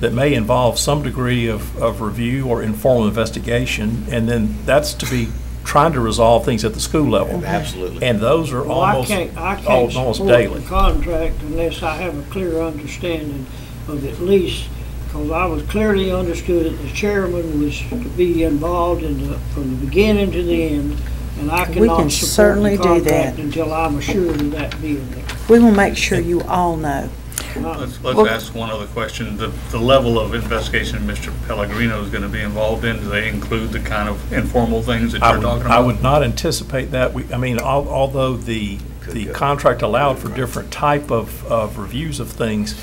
that may involve some degree of review or informal investigation, and then that's to be trying to resolve things at the school level. Absolutely. And those are Well, I almost can't almost support daily. the contract unless I have a clear understanding of at least, because I was clearly understood that the chairman was to be involved from the beginning to the end, and I We cannot can support certainly the do contract that. until I'm assured of that being there. We will make sure you all know. Let's ask one other question. The level of investigation Mr. Pellegrino is going to be involved in, do they include the kind of informal things that you're talking about? I would not anticipate that. I mean, although the contract allowed for different type of reviews of things,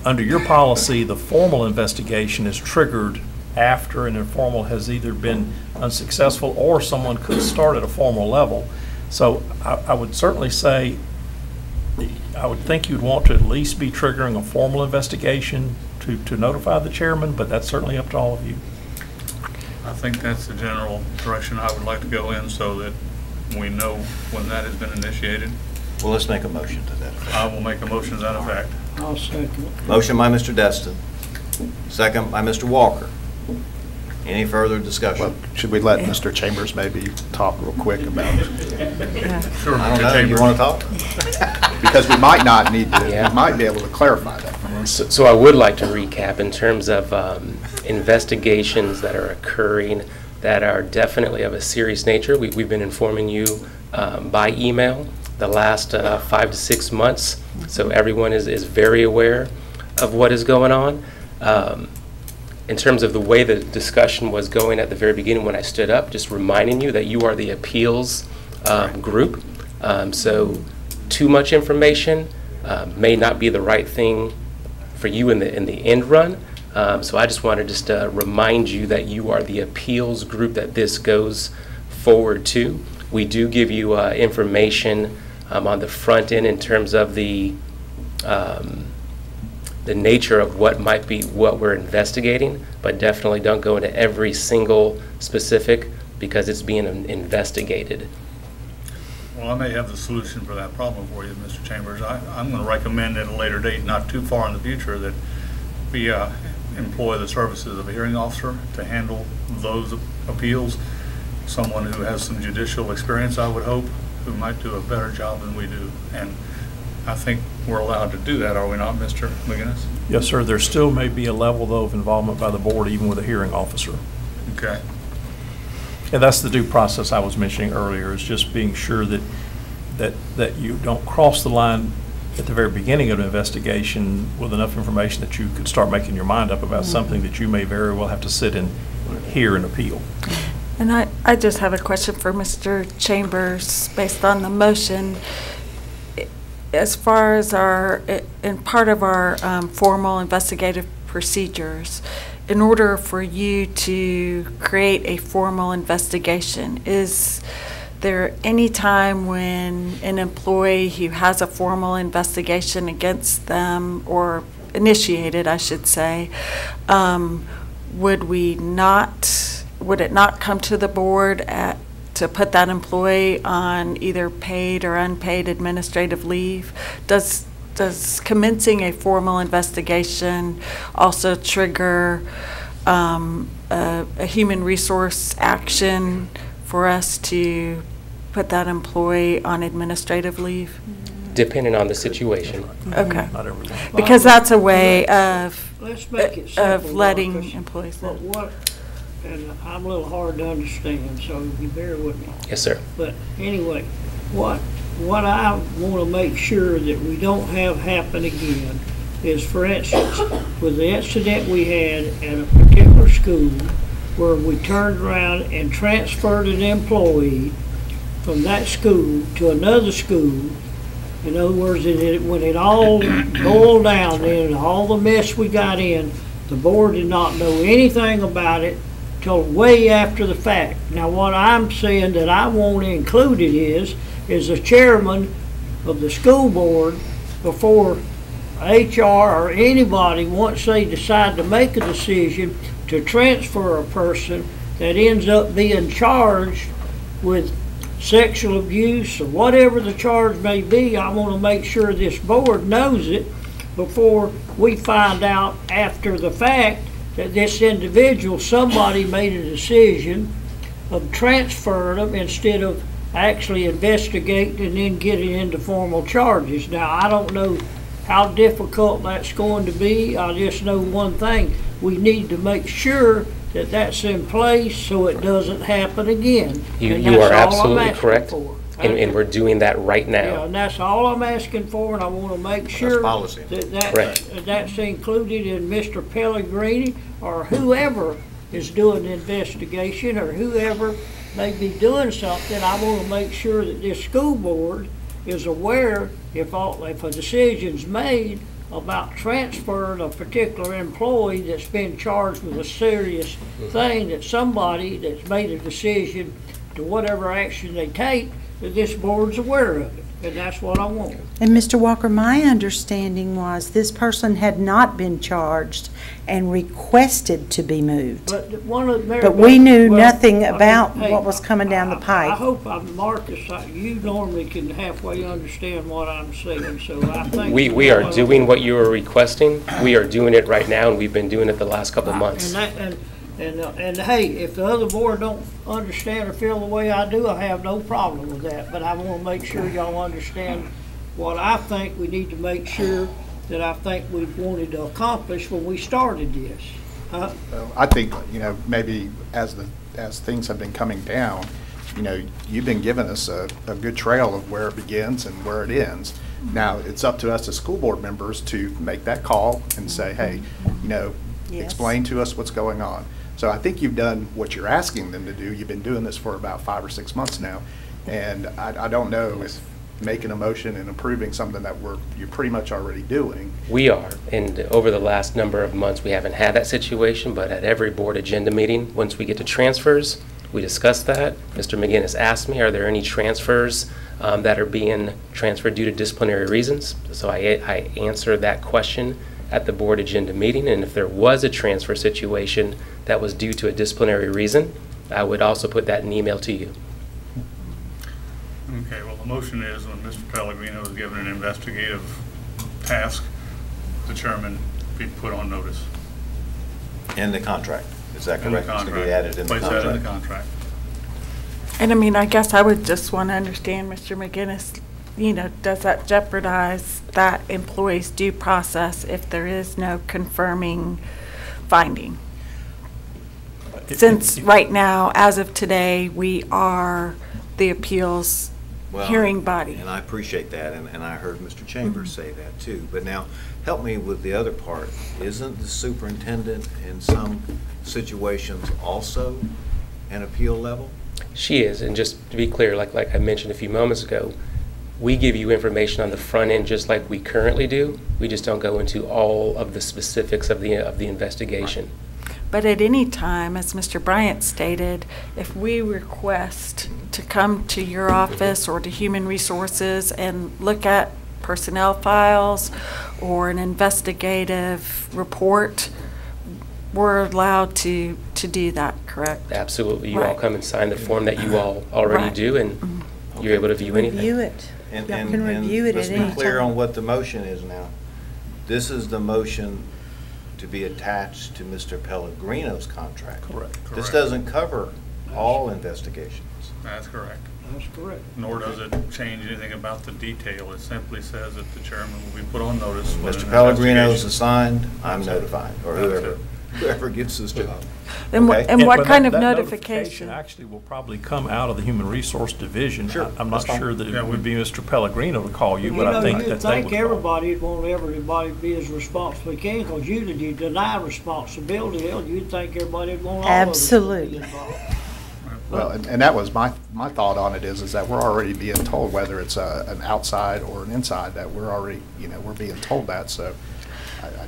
under your policy, the formal investigation is triggered after an informal has either been unsuccessful or someone could start at a formal level. So I would certainly say, I would think you'd want to at least be triggering a formal investigation to notify the chairman, but that's certainly up to all of you. I think that's the general direction I would like to go in so that we know when that has been initiated. Well, let's make a motion to that effect. I will make a motion to that effect. I'll second. Motion by Mr. Destin, second by Mr. Walker. Any further discussion? Well, should we let Mr. Chambers maybe talk real quick about it? Sure, I don't Mr. know, you Chambers. want to talk? Because we might not need to, Yeah. we might be able to clarify that. So I would like to recap in terms of investigations that are occurring that are definitely of a serious nature. We've been informing you by email the last 5 to 6 months, so everyone is very aware of what is going on. In terms of the way the discussion was going at the very beginning when I stood up, just reminding you that you are the appeals group. So too much information may not be the right thing for you in the end run. So I just want to just remind you that you are the appeals group that this goes forward to. We do give you information on the front end in terms of the nature of what might be what we're investigating, but definitely don't go into every single specific because it's being investigated. Well, I may have the solution for that problem for you, Mr. Chambers. I'm going to recommend at a later date, not too far in the future, that we employ the services of a hearing officer to handle those appeals. Someone who has some judicial experience, I would hope, who might do a better job than we do. And I think we're allowed to do that, are we not, Mr. McGinnis? Yes, sir. There still may be a level, though, of involvement by the board, even with a hearing officer. Okay. And that's the due process I was mentioning earlier, is just being sure that you don't cross the line at the very beginning of an investigation with enough information that you could start making your mind up about something that you may very well have to sit and hear and appeal. And I just have a question for Mr. Chambers based on the motion. As far as in part of our formal investigative procedures, in order for you to create a formal investigation, is there any time when an employee who has a formal investigation against them, or initiated, I should say, would it not come to the board to put that employee on either paid or unpaid administrative leave? Does commencing a formal investigation also trigger a human resource action for us to put that employee on administrative leave? Depending on the situation. Okay. Not everyone. Because that's a way of Let's make it simple, letting Marcus. employees But know. and I'm a little hard to understand, so you bear with me. Yes, sir. But anyway, what I want to make sure that we don't have happen again is, for instance, with the incident we had at a particular school where we turned around and transferred an employee from that school to another school. In other words, when it all boiled down and all the mess we got in, the board did not know anything about it till way after the fact. Now, what I'm saying that I want included is the chairman of the school board, before HR or anybody, once they decide to make a decision to transfer a person that ends up being charged with sexual abuse or whatever the charge may be, I want to make sure this board knows it before we find out after the fact that this individual, somebody made a decision of transferring them instead of actually investigating and then getting into formal charges. Now, I don't know how difficult that's going to be. I just know one thing. We need to make sure that that's in place so it doesn't happen again. You are absolutely correct. And we're doing that right now. Yeah, and that's all I'm asking for, and I want to make sure policy. that's included in Mr. Pellegrini or whoever is doing the investigation or whoever may be doing something. I want to make sure that this school board is aware if a decision's made about transferring a particular employee that's been charged with a serious thing, that somebody that's made a decision to whatever action they take, that this board's aware of it, and that's what I want. And Mr. Walker, my understanding was this person had not been charged and requested to be moved. But we knew nothing about what was coming down the pipe. I hope Marcus, you normally can halfway understand what I'm saying, so I think... We are doing what you are requesting. We are doing it right now, and we've been doing it the last couple of months. And hey, if the other board don't understand or feel the way I do, I have no problem with that. But I want to make sure y'all understand what I think we need to make sure that I think we wanted to accomplish when we started this. Well, I think, maybe as things have been coming down, you've been giving us a good trail of where it begins and where it ends. Now, it's up to us as school board members to make that call and say, hey, explain to us what's going on. So I think you've done what you're asking them to do. You've been doing this for about 5 or 6 months now. And I don't know if making a motion and approving something that you're pretty much already doing. We are, and over the last number of months, we haven't had that situation, but at every board agenda meeting, once we get to transfers, we discuss that. Mr. McGinnis asked me, are there any transfers that are being transferred due to disciplinary reasons? So I answered that question at the board agenda meeting, and if there was a transfer situation that was due to a disciplinary reason, I would also put that in an email to you. Okay, well, the motion is when Mr. Pellegrino is given an investigative task, the chairman be put on notice. In the contract, is that correct? It's to be added in the contract. Place that in the contract. And I mean, I guess I would just want to understand, Mr. McGinnis, does that jeopardize that employee's due process if there is no confirming finding? Since right now, as of today, we are the appeals hearing body. And I appreciate that, and I heard Mr. Chambers say that too. But now, help me with the other part. Isn't the superintendent in some situations also an appeal level? She is, and just to be clear, like I mentioned a few moments ago, we give you information on the front end just like we currently do. We just don't go into all of the specifics of the investigation. But at any time, as Mr. Bryant stated, if we request to come to your office or to Human Resources and look at personnel files or an investigative report, we're allowed to do that, correct? Absolutely. You all come and sign the form that you all already do, and you're able to view anything. Review it. And can review it let's at any be clear time. on what the motion is now. This is the motion to be attached to Mr. Pellegrino's contract. Correct. This doesn't cover all investigations. That's correct. That's correct. Nor does it change anything about the detail. It simply says that the chairman will be put on notice. when Mr. an Pellegrino's investigation- assigned, I'm notified, or whoever gets this job. And Okay? and what But kind of that notification? actually will probably come out of the Human Resource Division. Sure, I'm not that's fine. sure that Yeah, it would be Mr. Pellegrino to call you, but I think you'd that they think would call. everybody would want everybody to be as responsible as they can, because you deny responsibility, hell, you'd think everybody would want all of us to be Absolutely. involved. Well, and that was my thought on it is that we're already being told, whether it's an outside or an inside, that we're already, we're being told that. So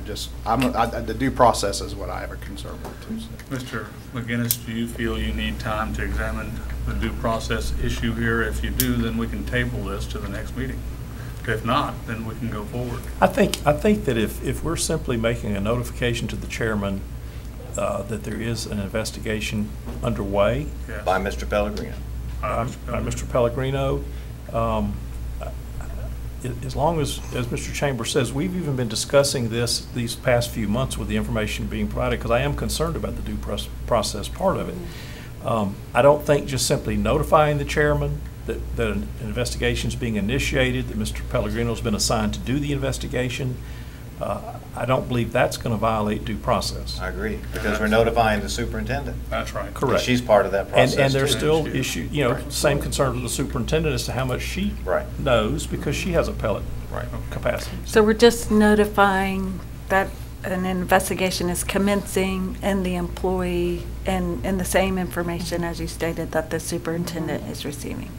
the due process is what I have a concern with too. Mr. McGinnis, do you feel you need time to examine the due process issue here? If you do, then we can table this to the next meeting. If not, then we can go forward. I think that if we're simply making a notification to the chairman that there is an investigation underway Yes. By Mr. Pellegrino. by Mr. Pellegrino, as long as Mr. Chambers says, we've even been discussing these past few months with the information being provided, because I am concerned about the due process part of it. I don't think just simply notifying the chairman that an investigation is being initiated, that Mr. Pellegrino's been assigned to do the investigation, I don't believe that's going to violate due process. I agree, because we're notifying the superintendent. That's right. Correct. She's part of that process. And there's too. still issue, same concern with the superintendent as to how much she knows, because she has appellate capacity. So we're just notifying that an investigation is commencing and the employee, and the same information as you stated that the superintendent is receiving.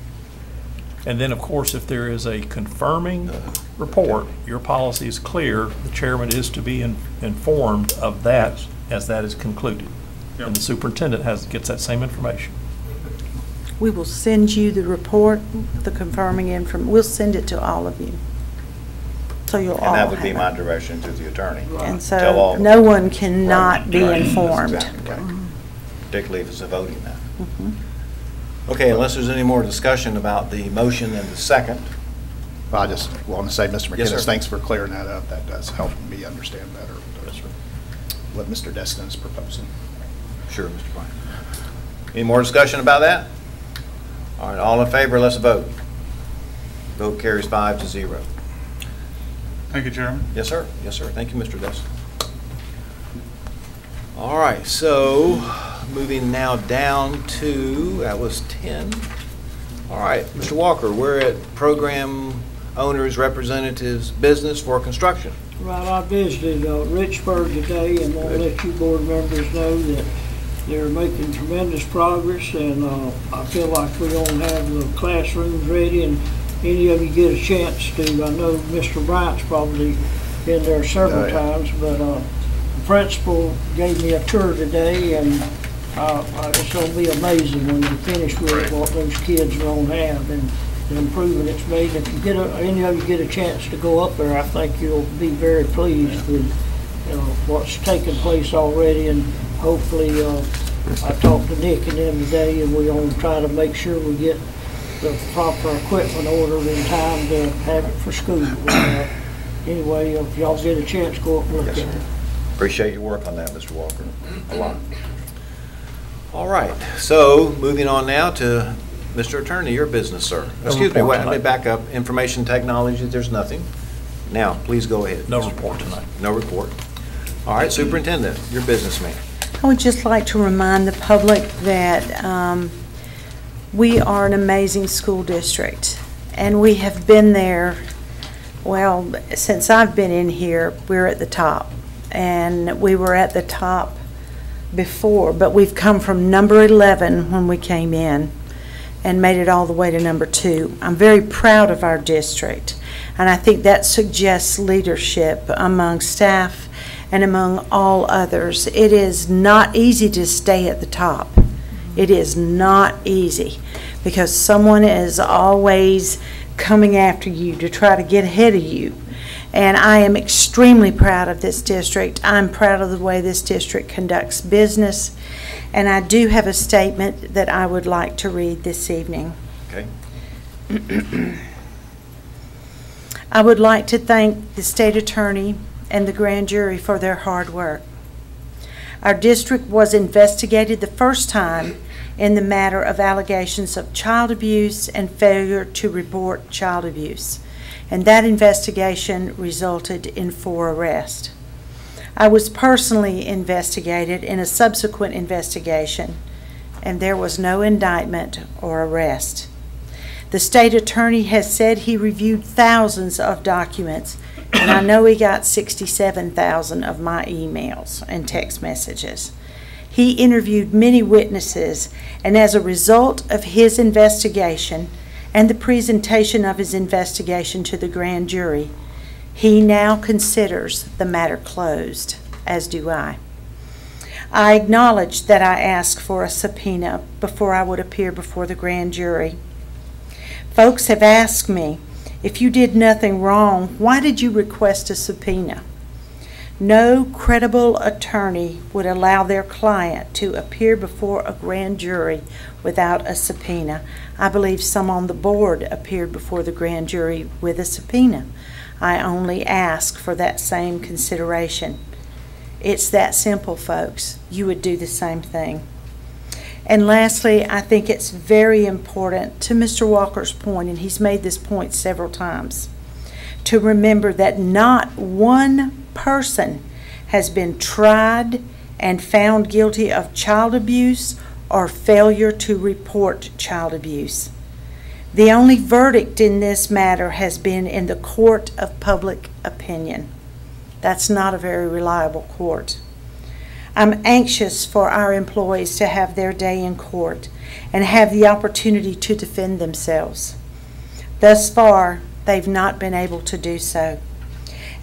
And then, of course, if there is a confirming report, your policy is clear, the chairman is to be informed of that as that is concluded. And the superintendent gets that same information. We will send you the report, the confirming information. We'll send it to all of you. So you'll all And that would be have my it. direction to the attorney. And Tell so all- no one cannot be Right. informed. That's exactly right. Particularly if it's a voting matter. Mhm. Okay, unless there's any more discussion about the motion and the second. I just want to say, Mr. Yes, sir. McInnes, thanks for clearing that up. That does help me understand better what Mr. Destin is proposing. Sure, Mr. Bryant. Any more discussion about that? All right, all in favor, let's vote. Vote carries 5-0. Thank you, Chairman. Yes, sir. Yes, sir. Thank you, Mr. Destin. All right, so moving now down to, that was 10. All right, Mr. Walker, we're at Program Owners Representatives Business for Construction. Right, I visited Richburg today and want to let you board members know that they're making tremendous progress, and I feel like we're going to have the classrooms ready, and any of you get a chance to, I know Mr. Bryant's probably been there several times, but the principal gave me a tour today, and it's going to be amazing when we finish with what those kids are going to have and the improvement it's made. If you any of you get a chance to go up there, I think you'll be very pleased with what's taken place already, and hopefully I talked to Nick and them today, and we're going to try to make sure we get the proper equipment ordered in time to have it for school. Anyway, if y'all get a chance, go up and look at it. Appreciate your work on that, Mr. Walker, a lot. All right, so moving on now to Mr. Attorney, your business, sir. Excuse me, wait, let me back up. Information technology, there's nothing. Now, please go ahead. No report tonight. No report. All right, Superintendent, your business, ma'am. I would just like to remind the public that we are an amazing school district, and we have been there, well, since I've been in here, we're at the top. And we were at the top before, but we've come from number 11 when we came in and made it all the way to number 2. I'm very proud of our district, and I think that suggests leadership among staff and among all others. It is not easy to stay at the top. It is not easy, because someone is always coming after you to try to get ahead of you. And I am extremely proud of this district. I'm proud of the way this district conducts business. And I do have a statement that I would like to read this evening. Okay. I would like to thank the state attorney and the grand jury for their hard work. Our district was investigated the first time in the matter of allegations of child abuse and failure to report child abuse, and that investigation resulted in 4 arrests. I was personally investigated in a subsequent investigation, and there was no indictment or arrest. The state attorney has said he reviewed thousands of documents, and I know he got 67,000 of my emails and text messages. He interviewed many witnesses, and as a result of his investigation and the presentation of his investigation to the grand jury, he now considers the matter closed, as do I. I acknowledge that I asked for a subpoena before I would appear before the grand jury. Folks have asked me, if you did nothing wrong, why did you request a subpoena? No credible attorney would allow their client to appear before a grand jury without a subpoena. I believe some on the board appeared before the grand jury with a subpoena. I only ask for that same consideration. It's that simple, folks. You would do the same thing. And lastly, I think it's very important, to Mr. Walker's point, and he's made this point several times, to remember that not one person has been tried and found guilty of child abuse or failure to report child abuse. The only verdict in this matter has been in the court of public opinion. That's not a very reliable court. I'm anxious for our employees to have their day in court and have the opportunity to defend themselves. Thus far, they've not been able to do so.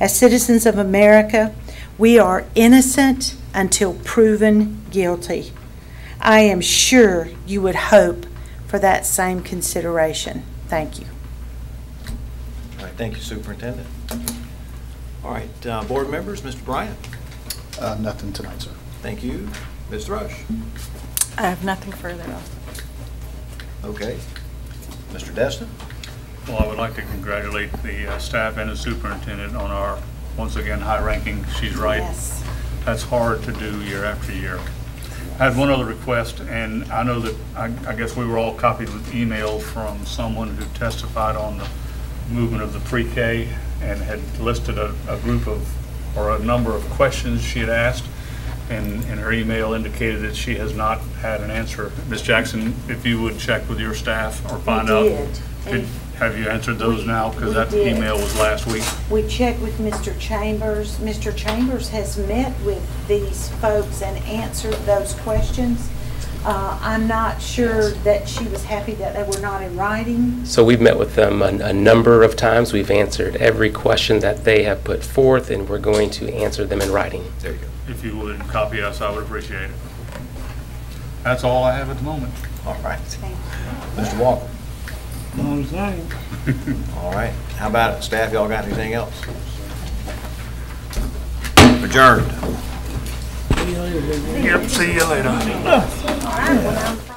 As citizens of America, we are innocent until proven guilty. I am sure you would hope for that same consideration. Thank you. All right, thank you, Superintendent. All right, board members, Mr. Bryant. Nothing tonight, sir. Thank you. Ms. Thrush. I have nothing further. Okay. Mr. Destin. Well, I would like to congratulate the staff and the superintendent on our, once again, high ranking. She's right. Yes. That's hard to do year after year. I had one other request, and I know that, I guess we were all copied with emails from someone who testified on the movement of the pre-K and had listed a group of, or a number of questions she had asked, and her email indicated that she has not had an answer. Ms. Jackson, if you would check with your staff or find out. Have you answered those now? Because that email was last week. We checked with Mr. Chambers. Mr. Chambers has met with these folks and answered those questions. I'm not sure that she was happy that they were not in writing. So we've met with them a number of times. We've answered every question that they have put forth, and we're going to answer them in writing. There you go. If you would copy us, I would appreciate it. That's all I have at the moment. All right. Mr. Walker. No thing. All right. How about it, staff? Y'all got anything else? Adjourned. Yep, see you later. All right, well,